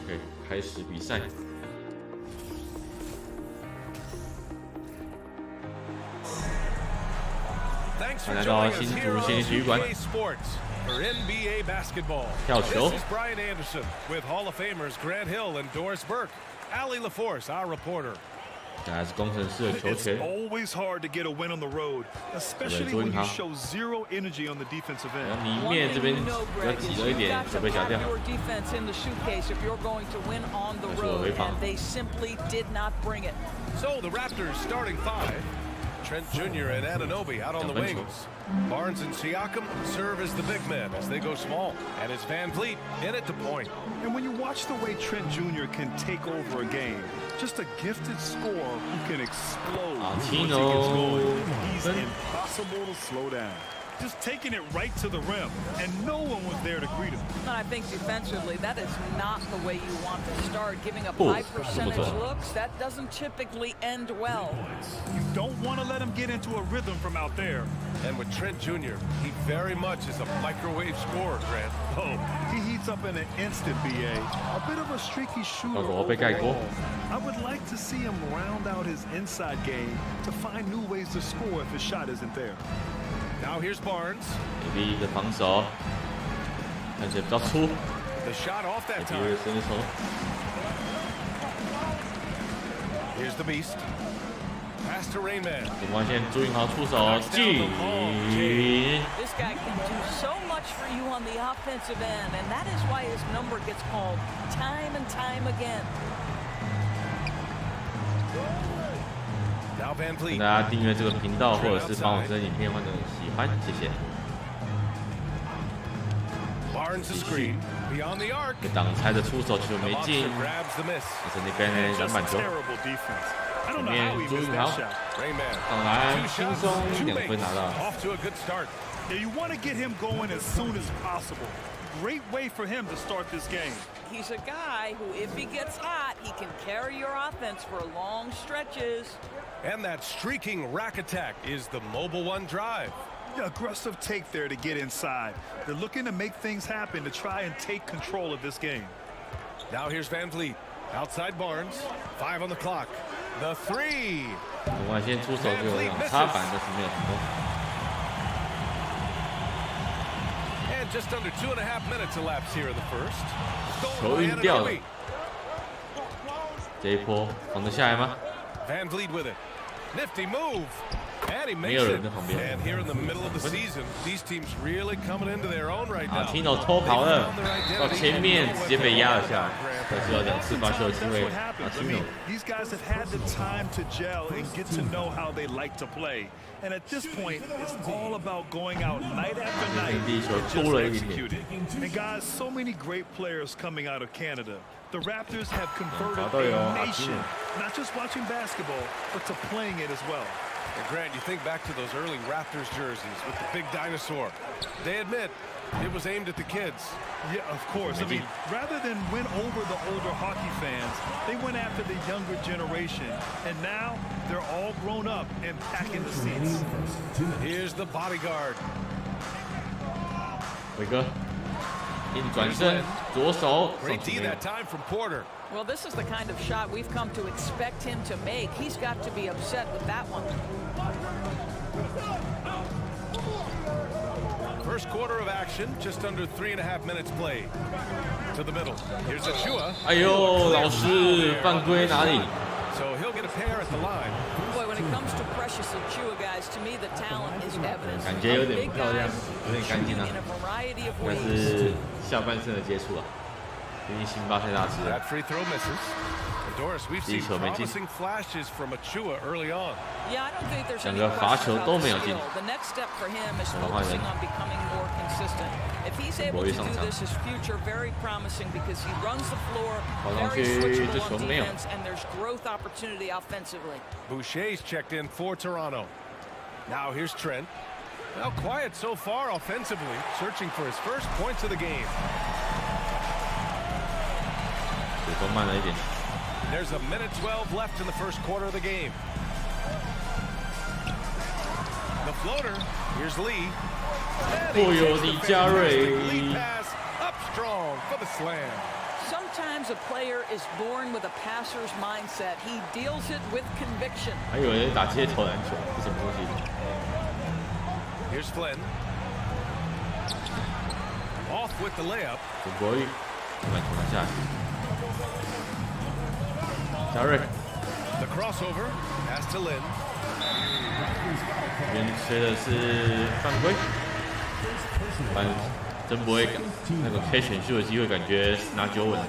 OK， 开始比赛。欢迎来到新竹县立体育馆。 For NBA basketball. 跳球。 This is Brian Anderson with Hall of Famers Grant Hill and Doris Burke. Allie LaForce, our reporter. 这还是工程师的球权。 It's always hard to get a win on the road, especially when you show zero energy on the defensive end. 里面这边比较挤了一点，就被夹掉。So the Raptors starting 5. Trent Jr. and Anunoby out on the wings. Barnes and Siakam serve as the big men as they go small. And it's Van Vliet in at the point. And when you watch the way Trent Jr. can take over a game, just a gifted scorer who can explode once he gets going. He's impossible to slow down. Just taking it right to the rim, and no one was there to greet him. And I think defensively, that is not the way you want to start. Giving up high percentage looks, that doesn't typically end well. You don't want to let him get into a rhythm from out there. And with Trent Jr., he very much is a microwave scorer, Grant. Oh, he heats up in an instant, BA. A bit of a streaky shooter overall. I would like to see him round out his inside game to find new ways to score if his shot isn't there. Now here's Barnes. AB 的防守看起来比较粗。 The shot off that time. Here's the beast. Pass to Rainman. 顶光线朱云豪出手进。 This guy can do so much for you on the offensive end, and that is why his number gets called time and time again. 请大家订阅这个频道，或者是帮我这影片换成喜欢，谢谢。 Barnes the screen beyond the arc. 挡拆的出手球没进，但是那边呢篮板球。里面朱云豪上篮轻松2分拿到。Yeah, you want to get him going as soon as possible. Great way for him to start this game. He's a guy who, if he gets hot, he can carry your offense for long stretches. And that streaking rack attack is the Mobile One drive. Yeah, aggressive take there to get inside. They're looking to make things happen to try and take control of this game. Now here's Van Vliet. Outside Barnes. 5 on the clock. The three. 总冠先出手就有插板，但是没有成功。 And just under 2.5 minutes elapsed here in the first. 球运掉了，这一波防得下来吗 ？Van Vliet with it. Nifty move. And he makes it. And here in the middle of the season, these teams really coming into their own right now. Tino 偷跑了，到前面直接被压了下来，但是要2次发球的机会。Tino These guys have had the time to gel and get to know how they like to play. And at this point, it's all about going out night after night and just executing. And guys, so many great players coming out of Canada. The Raptors have converted a nation, not just watching basketball, but to playing it as well. And Grant, you think back to those early Raptors jerseys with the big dinosaur. They admit it was aimed at the kids. Yeah, of course. I mean, rather than win over the older hockey fans, they went after the younger generation. And now they're all grown up and packing the seats. Here's the bodyguard. 伟哥，硬转身，左手。 Great D that time from Porter. Well, this is the kind of shot we've come to expect him to make. He's got to be upset with that one. First quarter of action, just under 3.5 minutes played. To the middle. Here's Achua. 哎呦，老师，犯规哪里？ So he'll get a pair at the line. Boy, when it comes to Precious Achua, guys, to me the talent is evident. 感觉有点漂亮，有点干净啊。 In a variety of 但 ways. 是下半身的接触啊，毕竟辛巴太大只了。 That free throw misses. And Doris, we've seen promising flashes from Achua early on. Yeah, I don't think there's 两 any 个罚 question 球 about 都 the 没有进 skill. The next step for him is focusing on becoming more consistent. If he's able to do this, his future very promising because he runs the floor, very switchable on defense, and there's growth opportunity offensively. Boucher's checked in for Toronto. Now here's Trent. Well, quiet so far offensively, searching for his first points of the game. 节奏慢了一点。 There's a minute 12 left in the first quarter of the game. The floater. Here's Lee. 不由李佳瑞。 Lead pass up strong for the slam. Sometimes a player is born with a passer's mindset. He deals it with conviction. 还有人打街头篮球，是什么东西 Here's Flynn. Off with the layup. 陈柏宇，篮球拿下来。佳瑞。 The crossover. Pass to Lin. 这边吹的是犯规，反正真不会那个可以选秀的机会，感觉拿9稳。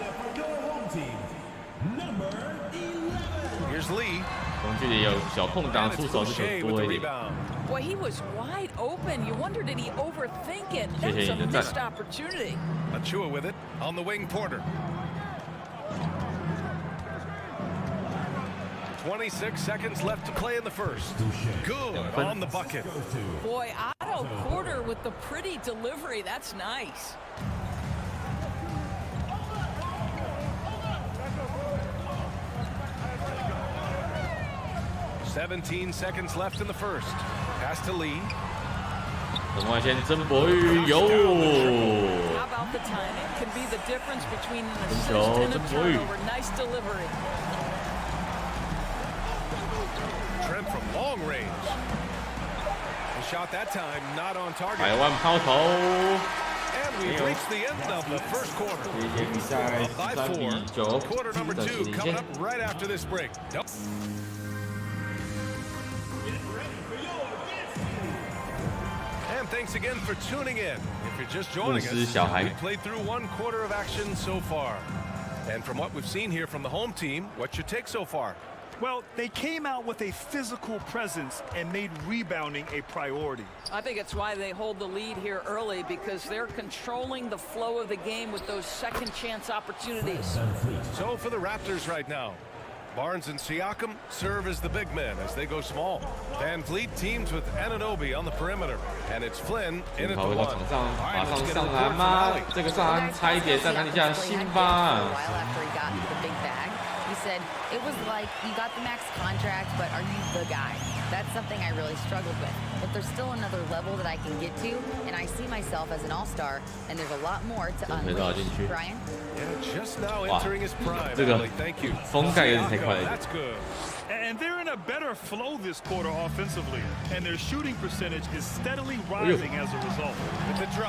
Here's Lee. 中距离有小空档，出手是多一点。 Boy, he was wide open. You wonder, did he overthink it? That's a missed opportunity. Achua with it on the wing. Porter. 26 seconds left to play in the first. Good on the bucket. Boy, Otto Porter with the pretty delivery. That's nice. "17 seconds left in the first. Pass to Lee. 等外线曾博宇有。 How about the timing? Can be the difference between an assist and a turnover. Nice delivery. Trent from long range. The shot that time not on target. 台湾抛投。 And we've reached the end of the first quarter. 这一节比赛13比9， Quarter number 暂时 2 领 coming 先 up。right after this break. Nope. And thanks again for tuning in. If you're just joining us, we played through one quarter of action so far. And from what we've seen here from the home team, what's your take so far? Well, they came out with a physical presence and made rebounding a priority. I think it's why they hold the lead here early, because they're controlling the flow of the game with those second chance opportunities. So for the Raptors right now, Barnes and Siakam serve as the big men as they go small. Van Vliet teams with Anunoby on the perimeter, and it's Flynn in at the 回到 one. 场上， All right, 马 let's 上 get a 上 report 篮 from 吗 Holly.？这个上篮差一点，再看一下辛巴。 He said it was like you got the max contract, but are you the guy? That's something I really struggled with. But there's still another level that I can get to, and I see myself as an all-star, and there's a lot more to unleash. Brian? Yeah, just now entering his prime. 这个 Thank you. 封盖有点太快了。 That's good. And they're in a better flow this quarter offensively, and their shooting percentage is steadily rising as a result.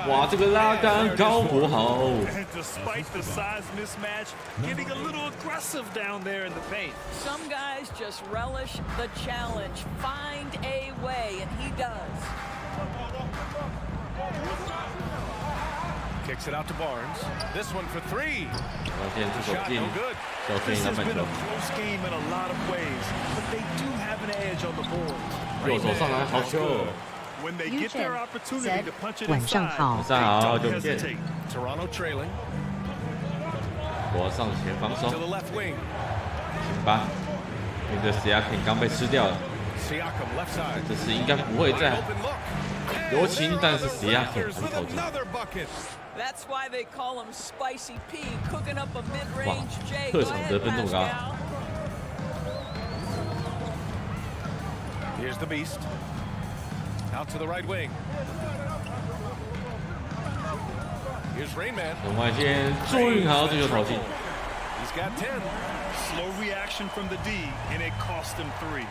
哇，这个拉杆高国豪。 And despite the size mismatch, getting a little aggressive down there in the paint. Some guys just relish the challenge, find a way, and he does. Kicks it out to Barnes. This one for three. 现在这手进，小飞 This 篮 has 板 been 球 a，close game in a lot of ways, but they do have an edge on the board. 右手上来好球。 When they get their opportunity to punch it 晚上 inside, 好。晚上好， don't 久不见。 hesitate. Toronto trailing. 我上前防守。 To the left wing. 辛巴，面对 Siakam 刚被吃掉了。 Siakam left side. 这次应该不会再柔情，但是 Siakam 很投进。 That's why they call him Spicy P, cooking up a mid-range J. 特场得分这么高。 Here's the beast. Out to the right wing. Here's Rainman. 从外线，朱云豪这球投进。 He's got 10. Slow reaction from the D, and it cost him 3.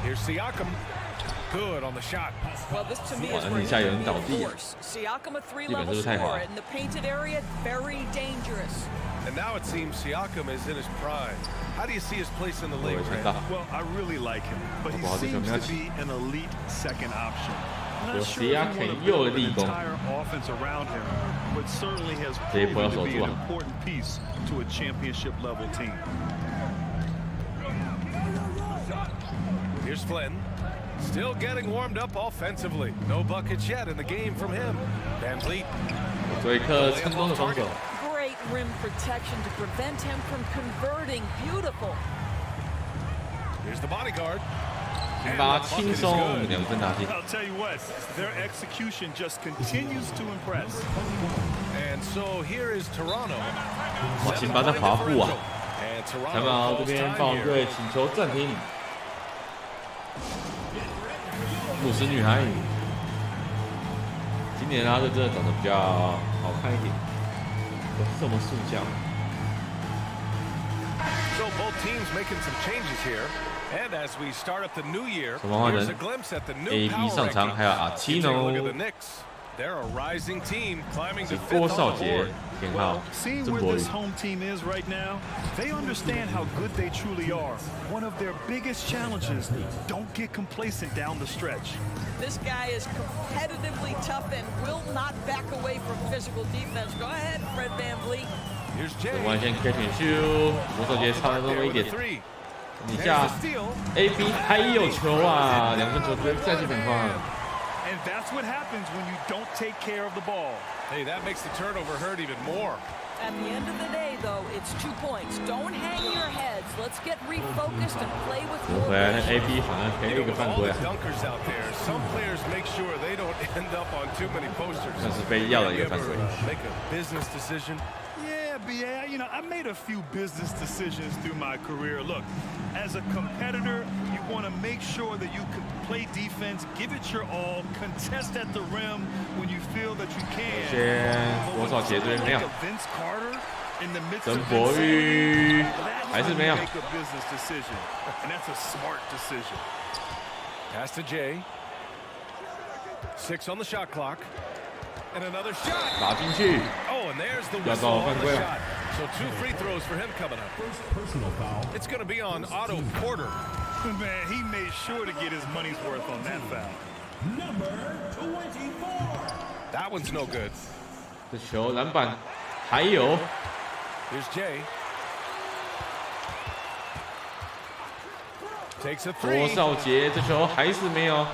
Here's Siakam. Good on the shot. Well, this to me is 哇，底下有人倒地。 Siakam a 基本 3-level 是不是太好 scorer in the painted area, very dangerous. And now it seems Siakam is in his prime. How do you see his place in the league, Brandon? Well, I really like him, but he seems to be an elite second option. Not sure if he want to build an entire offense around him, but certainly has proven to be an important piece to a championship level team. Here's Flynn. Still getting warmed up offensively. No buckets yet in the game from him. Van Vliet. 做一颗成功的防守。 Great rim protection to prevent him from converting. Beautiful. Here's the bodyguard. 辛巴轻松2分打进。 I'll tell you what, their execution just continues to impress. And so here is Toronto. 哇，辛巴在滑步啊！ And 裁判 Toronto 这 calls 边 time 暴龙 here. 队请求暂停。牧师女孩，今年拉队真的长得比较好看一点，不是这么塑胶。 So both teams making some changes here. And as we start up the new year, 什么换 here's 人 a glimpse at the new ？AB power 上场， ranking. 还有 You take a look at the Artino， Knicks. They're a rising team climbing 是 to 郭 fifth 少 on the 杰 board. 田浩 Seeing 曾 where 博宇 this。home team is right now, they understand how good they truly are. One of their biggest challenges, don't get complacent down the stretch. This guy is competitively tough and will not back away from physical defense. Go ahead, Fred VanVleet. Here's Jay. 外线 catch and shoot，郭少杰差了那么一点。你下 AB 还有球啊，2分球再进反框。 And that's what happens when you don't take care of the ball. Hey, that makes the turnover hurt even more. At the end of the day, though, it's 2 points. Don't hang your heads. Let's get refocused and play with more 回来 pressure. AB 好像赔了一个犯 All 规 the 啊， dunkers out there, some players make sure they don't end up on too many posters. 算是被要了一个犯规。 Make a business decision. Yeah, BA, you know, I made a few business decisions through my career. Look, as a competitor, you want to make sure that you can play defense, give it your all, contest at the rim when you feel that you can. 先郭少杰这边没有， Vince Carter in the midst 曾 of 博 Vince 宇 Carter, 还是没有。 make a business decision, and that's a smart decision. Pass to Jay. 6 on the shot clock. And another shot. 打进去， Oh, and there's the 要 whistle 到 on 犯 the 规了。 shot. So 2 free throws for him coming up. It's going to be on Otto Porter. Man, he made sure to get his money's worth on that foul. That one's no good. 这球篮板还有， Here's Jay. Takes a 郭 3. 少杰这球还是没有。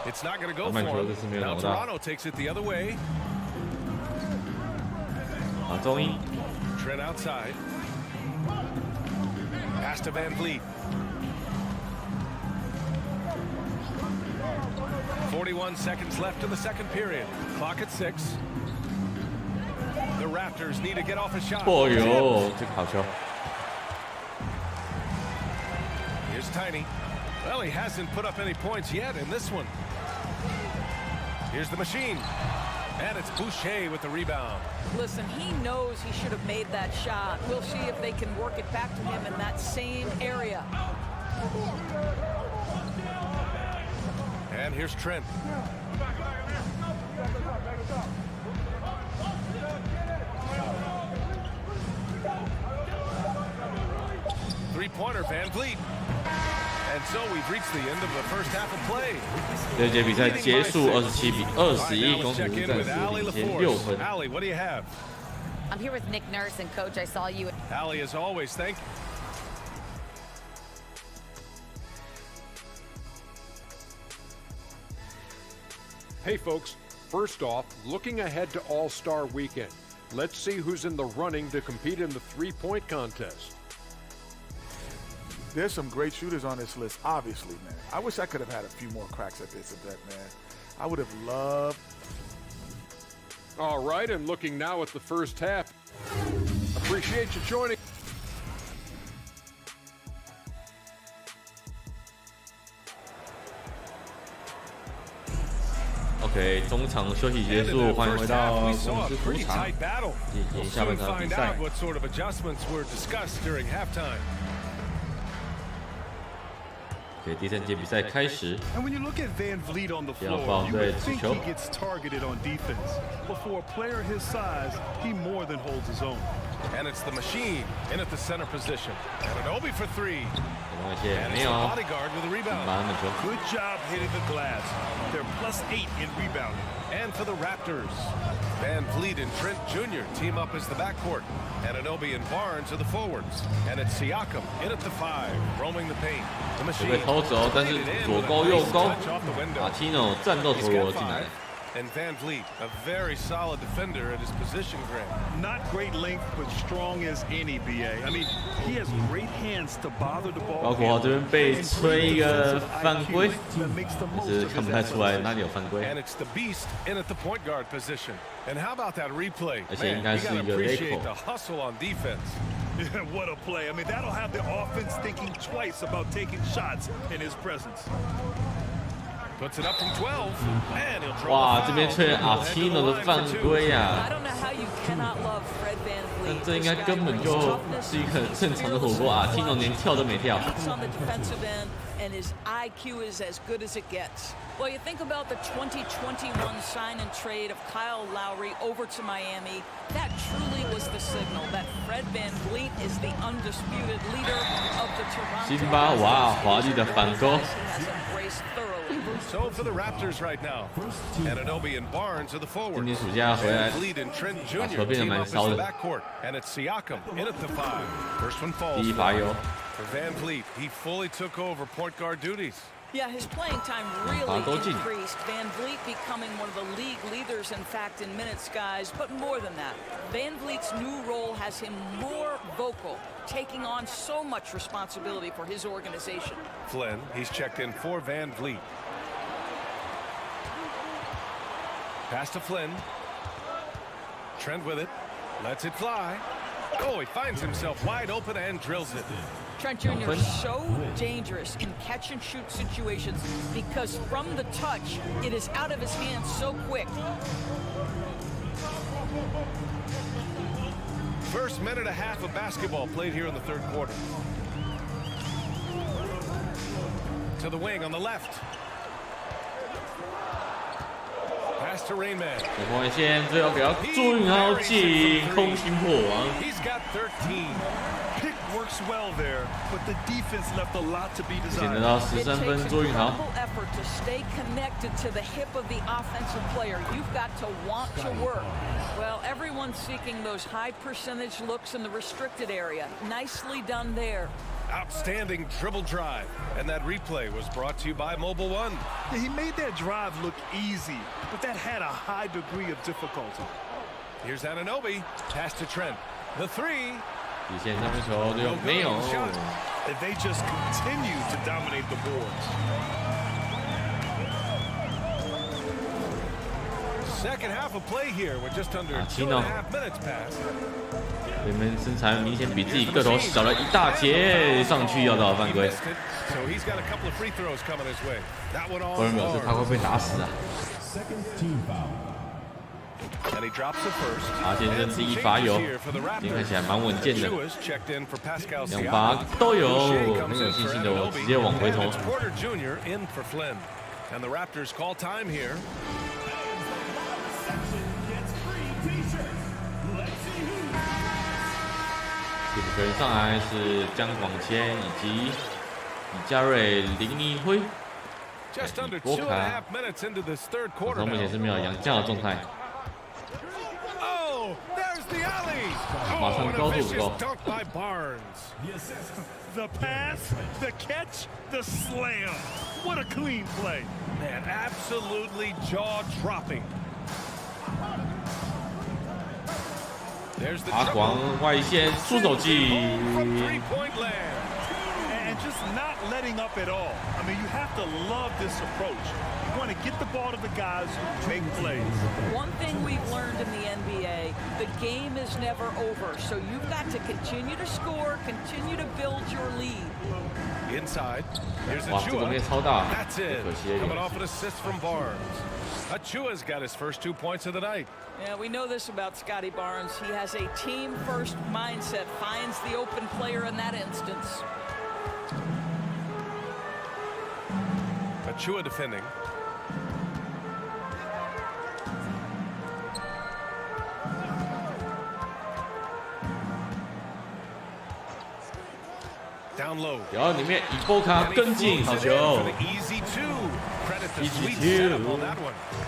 It's not going to go 篮 for 板球 him. 这次没有 Now 拿到。 Toronto takes it the other way. 啊，中英 Trent outside. Pass to Van Vliet. 41 seconds left in the second period. Clock at 6. The Raptors need to get off a shot. 哦呦，这个好球！ Here's Tiny. Well, he hasn't put up any points yet in this one. Here's the machine. And it's Boucher with the rebound. Listen, he knows he should have made that shot. We'll see if they can work it back to him in that same area. And here's Trent. Three-pointer, Van Vliet. And so we've reached the end of the first half of play. 这节比赛结束27比21，攻城狮暂时领先6分。 Allie, what do you have? I'm here with Nick Nurse, and Coach, I saw you. Allie, as always, thank you. Hey folks, first off, looking ahead to All-Star Weekend. Let's see who's in the running to compete in the three-point contest. There's some great shooters on this list, obviously, man. I wish I could have had a few more cracks at this event, man. I would have loved. All right, and looking now at the first half. Appreciate you joining. OK， 中场休息结束，欢迎回到公司主场，进行下半场比赛。OK， 第三节比赛开始。要放队持球。 And it's the machine in at the center position. And Obi for 3. And it's the bodyguard with a rebound. Good job hitting the glass. They're +8 in rebounding. And for the Raptors, Van Vliet and Trent Jr. team up as the backcourt. And Anunoby and Barnes are the forwards. And it's Siakam in at the 5, roaming the paint. The machine 被偷走，但是左勾右勾，马提诺战斗陀螺进来。 And Van Vliet, a very solid defender at his position, Grant. Not great length, but strong as any BA. I mean, he has great hands to bother the ball. 包括这边被吹一个犯规，但是看不太出来哪里有犯规。 And it's the beast in at the point guard position. And how about that replay? 而且应 Man, 该 you 是 gotta 一个 appreciate 雷 the 口。 hustle on defense. Yeah, what a play. I mean, that'll have the offense thinking twice about taking shots in his presence. Puts it up from 12, and he'll draw 哇， the 这边 foul. 吹阿提诺的犯规啊！ I don't know how you cannot love Fred Van 但 Vliet. 这应该根本就是一个很正常的火锅啊！提诺连跳都没跳。 He's on the defensive end, and his IQ is as good as it gets. Well, you think about the 2021 sign and trade of Kyle Lowry over to Miami. That truly was the signal that Fred Van Vliet is the undisputed leader of the Toronto. 辛巴，哇，华丽的反攻。 He has embraced thoroughly. So for the Raptors right now, Anunoby and Barnes are the 今 forwards. 年暑假回来 Van Vliet and Trent 把 Jr. 球变得 team 蛮 up as 骚 the 的。 backcourt, and it's Siakam in at the 5. First one falls. 第一罚油。 For Van Vliet, he fully took over point guard duties. Yeah, his playing time really increased. Van Vliet becoming one of the league leaders, in fact, in minutes, guys. But more than that, Van Vliet's new role has him more vocal, taking on so much responsibility for his organization. Flynn, he's checked in for Van Vliet. Pass to Flynn. Trent with it. Lets it fly. Oh, he finds himself wide open and drills it. Trent Jr. is so dangerous in catch-and-shoot situations because from the touch, it is out of his hands so quick. First minute and a half of basketball played here in the third quarter. To the wing on the left. Pass to Rainman. 红外线最后给到朱云豪进空心破网。 He's got 13. Pick works well there, but the defense left a lot to be 捡 desired. 得到13分，朱云豪。 Effort to stay connected to the hip of the offensive player. You've got to want to work. Well, everyone's seeking those high percentage looks in the restricted area. Nicely done there. Outstanding dribble drive. And that replay was brought to you by Mobile One. Yeah, he made that drive look easy, but that had a high degree of difficulty. Here's Anunoby. Pass to Trent. The 3. 底线三分球就没有。if they just continue to dominate the boards. Second half of play here. We're just under 2.5 minutes past. 你们身材明显比自己个头小了一大截，上去要到犯规。不然表示他会被打死啊！阿先生第一罚有，今天看起来蛮稳健的，两罚都有，很有信心的我直接往回投。第五个人上来是江广谦以及李佳瑞、林一辉、波卡。从目前是没有杨将的状态。马上高度不够。The pass, the catch, the slam. What a clean play. Man, absolutely jaw-dropping. 阿广外线出手技。And just not letting up at all. I mean, you have to love this approach. You want to get the ball to the guys who make plays. One thing we've learned in the NBA, the game is never over. So you've got to continue to score, continue to build your lead. Inside, here's Achua. That's it. Coming off an assist from Barnes. Achua's got his first 2 points of the night. Yeah, we know this about Scotty Barnes. He has a team-first mindset, finds the open player in that instance. Achua defending. Down low. 然后里面以波卡跟进，好球。Easy two. Easy two.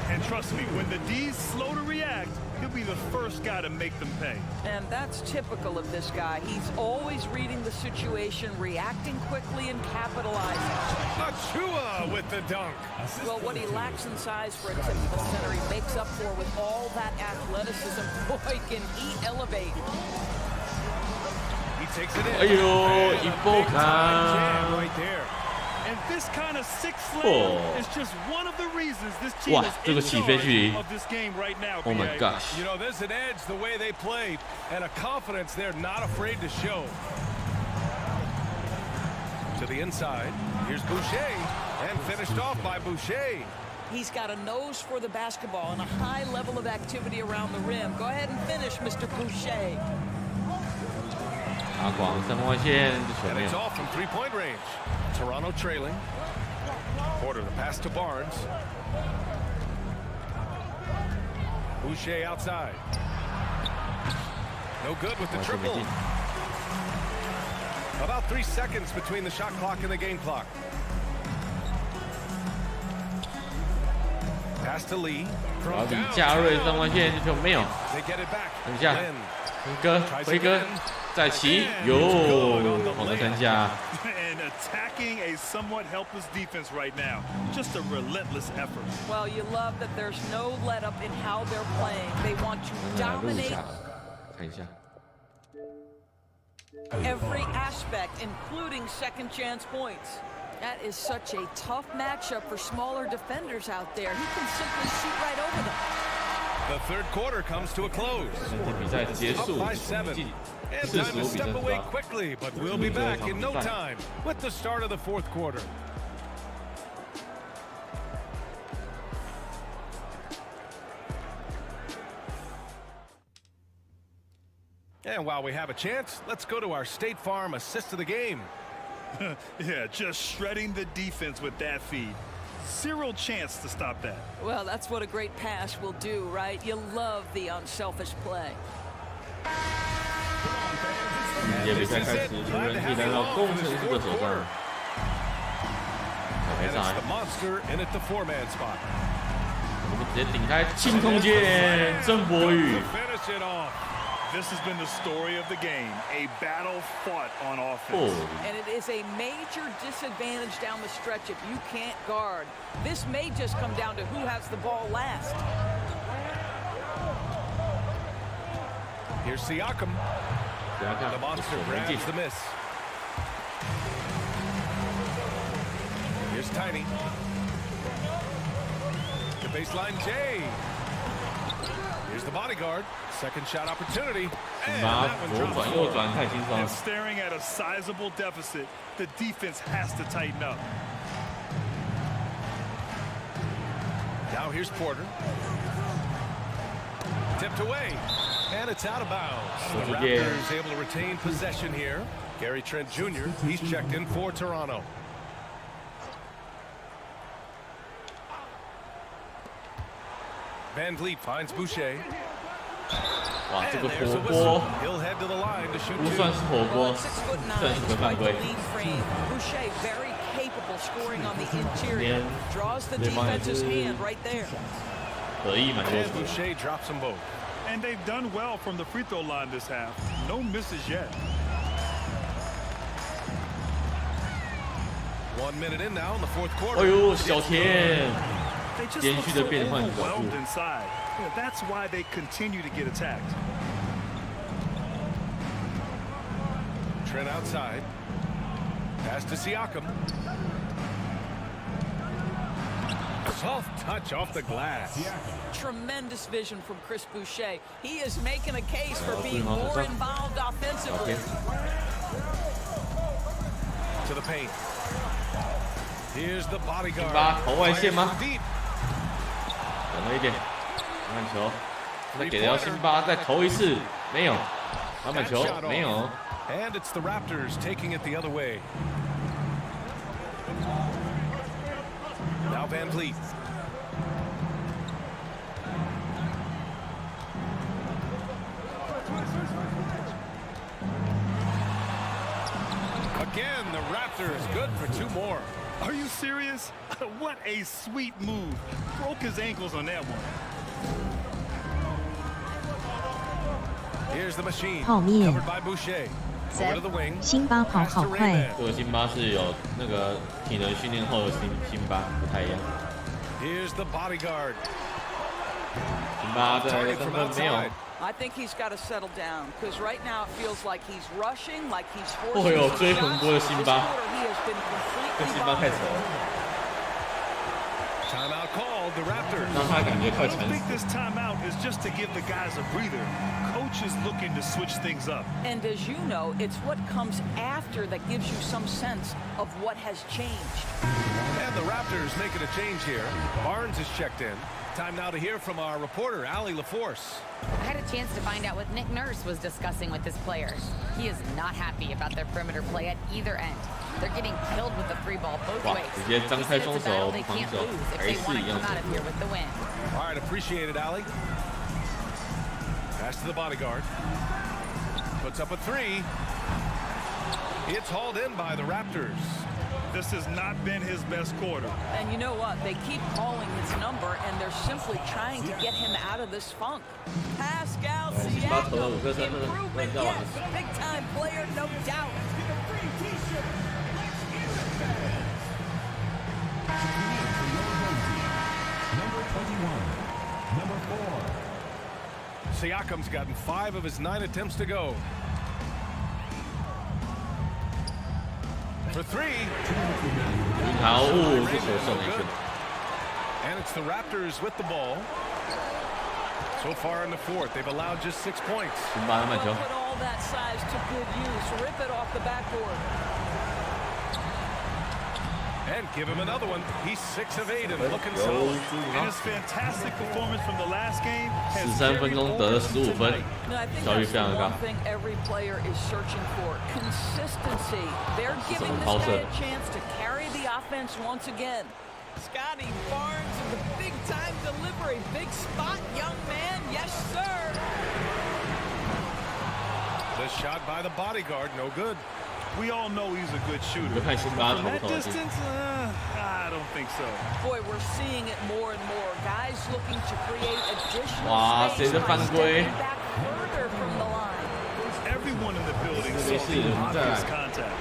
And trust me, when the D's slow to react, he'll be the first guy to make them pay. And that's typical of this guy. He's always reading the situation, reacting quickly, and capitalizing. Achua with the dunk. Well, what he lacks in size for a typical center, he makes up for with all that athleticism. Boy, can he elevate. He takes it in. 哎呦，一波卡。 Right there. And this kind of sixth slam is just one of the reasons this team is in charge of this game right now. Oh my gosh. You know, there's an edge the way they play and a confidence they're not afraid to show. To the inside, here's Boucher, and finished off by Boucher. He's got a nose for the basketball and a high level of activity around the rim. Go ahead and finish, Mr. Boucher. 阿广三分外线，这球 And 没 it's 有。 off from three-point range. Toronto trailing. Porter the pass to Barnes. Boucher outside. No good with the triple. About 3 seconds between the shot clock and the game clock. Pass to Lee. 然后李佳瑞三分外线，这球没有。 They get it back. 等一下，辉哥，再起，有，好的三下。 And attacking a somewhat helpless defense right now. Just a relentless effort. Well, you love that there's no let up in how they're playing. They want to dominate 看一下。 every aspect, including second chance points. That is such a tough matchup for smaller defenders out there. He can simply shoot right over them. The third quarter comes to a close. 比赛结 Up 束 by 7. And time to step away quickly, but we'll be back in no time with the start of the fourth quarter. And while we have a chance, let's go to our State Farm assist of the game. Yeah, just shredding the defense with that feed. Zero chance to stop that. Well, that's what a great pass will do, right? You love the unselfish play. 也比赛开始，球人替来到工程师的手上。小黑上来，我们直接顶开清空间，曾博宇。 This has been the story of the game, a battle fought on offense. And it is a major disadvantage down the stretch if you can't guard. This may just come down to who has the ball last. Here's Siakam. The monster grabs the miss. is tiny. The baseline J. Here's the bodyguard. Second shot opportunity. And that one drops. And staring at a sizable deficit, the defense has to tighten up. Now here's Porter. Tipped away. And it's out of bounds. The Raptors able to retain possession here. Gary Trent Jr., he's checked in for Toronto. Van Vliet finds Boucher. 哇，这个火锅不算是火锅，算是个犯规。连对方也是得意蛮多的。And they've done well from the free throw line this half. No misses yet. 1 minute in now in the fourth quarter. 哎呦，小田，连续的变换角度。 That's why they continue to get attacked. Trent outside. Pass to Siakam. Soft touch off the glass. Tremendous vision from Chris Boucher. He is making a case for being more involved offensively. To the paint. Here's the bodyguard. 投外线吗？等了一点。 篮板球，现在给到辛巴，再投一次，没有。篮板球没有。And it's the Raptors taking it the other way. Now Van Vliet. Again, the Raptors good for 2 more. Are you serious? What a sweet move. Broke his ankles on that one. Here's the machine. 泡面。 Covered by Boucher. Over to the wing. 辛巴跑好快。这个辛巴是有那个体能训练后的辛巴不太一样。 Here's the bodyguard. 辛巴在三分没有。 I think he's got to settle down because right now it feels like he's rushing, like he's forcing. 哦哟，追很多的辛巴， He has been 这 completely 辛巴太扯了。 Timeout called the Raptors. 让他感觉快 I 沉 don't think this timeout is just to give the guys a breather. Coach is looking to switch things up. And as you know, it's what comes after that gives you some sense of what has changed. And the Raptors making a change here. Barnes is checked in. Time now to hear from our reporter, Allie LaForce. I had a chance to find out what Nick Nurse was discussing with his players. He is not happy about their perimeter play at either end. They're getting killed with the free ball both ways. It's a battle they can't lose if they want to come out of here with the win. All right, appreciate it, Allie. Pass to the bodyguard. Puts up a 3. It's hauled in by the Raptors. This has not been his best quarter. And you know what? They keep calling his number, and they're simply trying to get him out of this funk. Pascal Siakam, improvement, yes, big-time player, no doubt. Number 21, number 4. Siakam's gotten 5 of his 9 attempts to go. For 3. And it's the Raptors with the ball. So far in the fourth, they've allowed just 6 points. Put all that size to good use. Rip it off the backboard. And give him another one. He's 6 of 8 and looking solid. And his fantastic performance from the last game has 13分钟得了15分，效率非常高。 One thing every player is searching for: consistency. They're giving this guy a chance to carry the offense once again. Scotty Barnes with a big-time delivery, big spot, young man. Yes, sir. The shot by the bodyguard, no good. We all know he's a good shooter. From that distance, I don't think so. Boy, we're seeing it more and more. Guys looking to create additional 哇，谁的犯规？ back further from the line. Everyone in the building saw the obvious contact.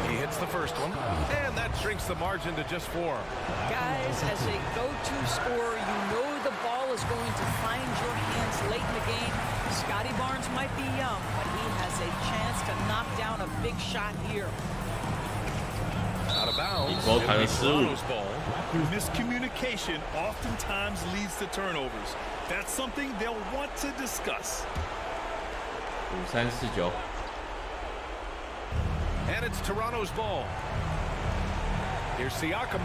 He hits the first one, and that shrinks the margin to just 4. Guys, as a go-to scorer, you know the ball is going to find your hands late in the game. Scotty Barnes might be young, but he has a chance to knock down a big shot here. Out of of bounds. 国牌的失误。 Miscommunication oftentimes leads to turnovers. That's something they'll want to discuss. 5349。 And it's Toronto's ball. Here's Siakam.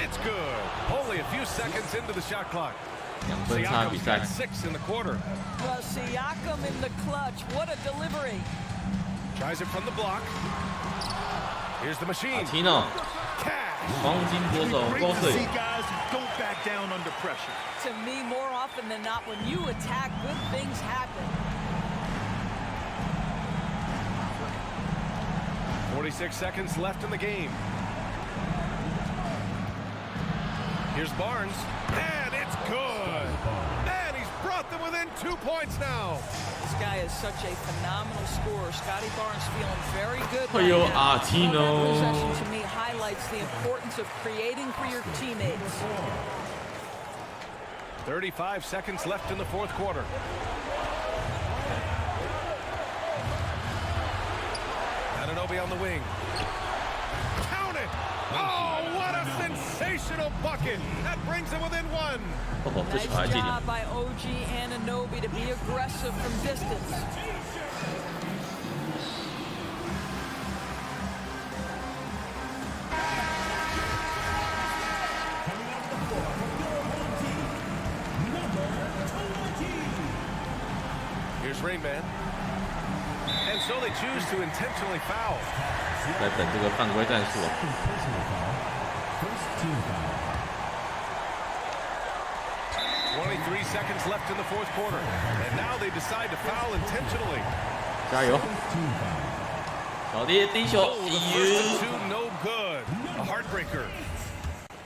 It's good. Only a few seconds into the shot clock. 2分差比赛。 6 in the quarter. Well, Siakam in the clutch. What a delivery. Tries it from the block. Here's the machine. Tino. 黄金国手攻势。 Don't back down under pressure. To me, more often than not, when you attack, good things happen. 46 seconds left in the game. Here's Barnes, and it's good. And he's brought them within 2 points now. This guy is such a phenomenal scorer. Scotty Barnes feeling very good. Right now. Tino. That possession to me highlights the importance of creating for your teammates. 35 seconds left in the fourth quarter. Anunoby on the wing. Count it! Oh, what a sensational bucket! That brings him within 1. Nice job by OG Anunoby to be aggressive from distance. Here's Rain Man. And so they choose to intentionally foul. 在等这个犯规战术。 23 seconds left in the fourth quarter. And now they decide to foul intentionally. 加油！小弟第一球， Oh, the first two, no good. A heartbreaker.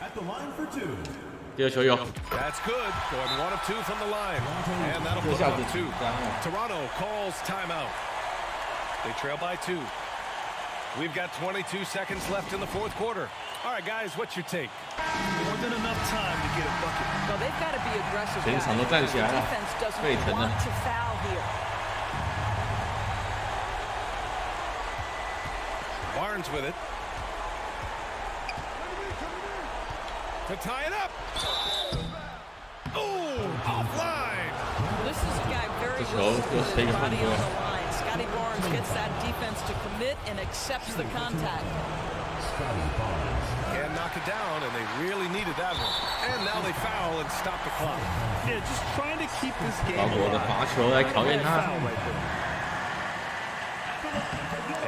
At the line for 2. 第二球有。 That's good. Going 1 of 2 from the line. And that'll put them up 2. Toronto calls timeout. They trail by 2. We've got 22 seconds left in the fourth quarter. All right, guys, what's your take? More than enough time to get a bucket. Well, they've got to be aggressive. 全场都站起来了， Defense doesn't 沸腾了 want。to foul here. Barnes with it. To tie it up. Oh, offline. This is a guy very willing to put his body on the line. Scotty Barnes gets that defense to commit and accepts the contact. Can't knock it down, and they really needed that one. And now they foul and stop the clock. Yeah, just trying to keep this game 法国的罚球来考验他。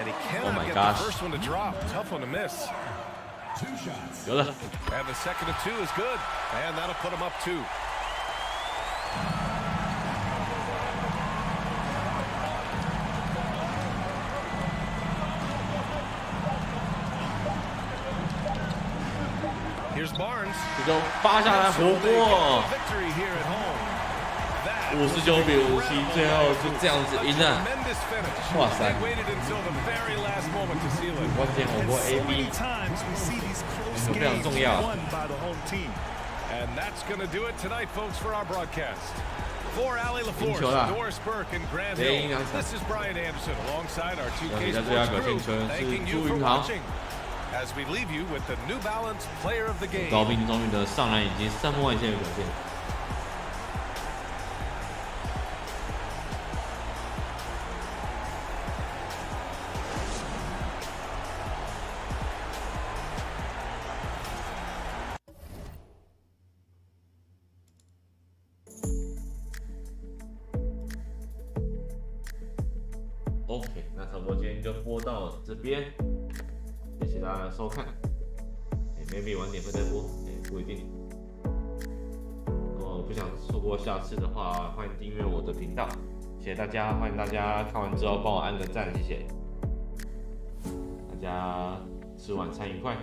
And he cannot get the first one to drop. Tough one to miss. 有了。 And the second of 2 is good. And that'll put him up 2. Here's Barnes. 这就发下来火锅。 Victory here at home. 59比57，最后就这样子赢了。哇塞！关键火锅 AB 非常重要。 And that's going to do it tonight, folks, for our broadcast. For Ali LaForce, Doris Burke, and Grant Hill, this is Brian Anderson alongside our 2K Sports crew, thanking you for watching. As we leave you with the New Balance Player of the Game. 高斌终于的上篮以及3分外线的表现。 OK， 那差不多今天就播到这边，谢谢大家的收看。maybe 晚点会再播，不一定。如果不想错过下次的话，欢迎订阅我的频道，谢谢大家，欢迎大家看完之后帮我按个赞，谢谢。大家吃晚餐愉快。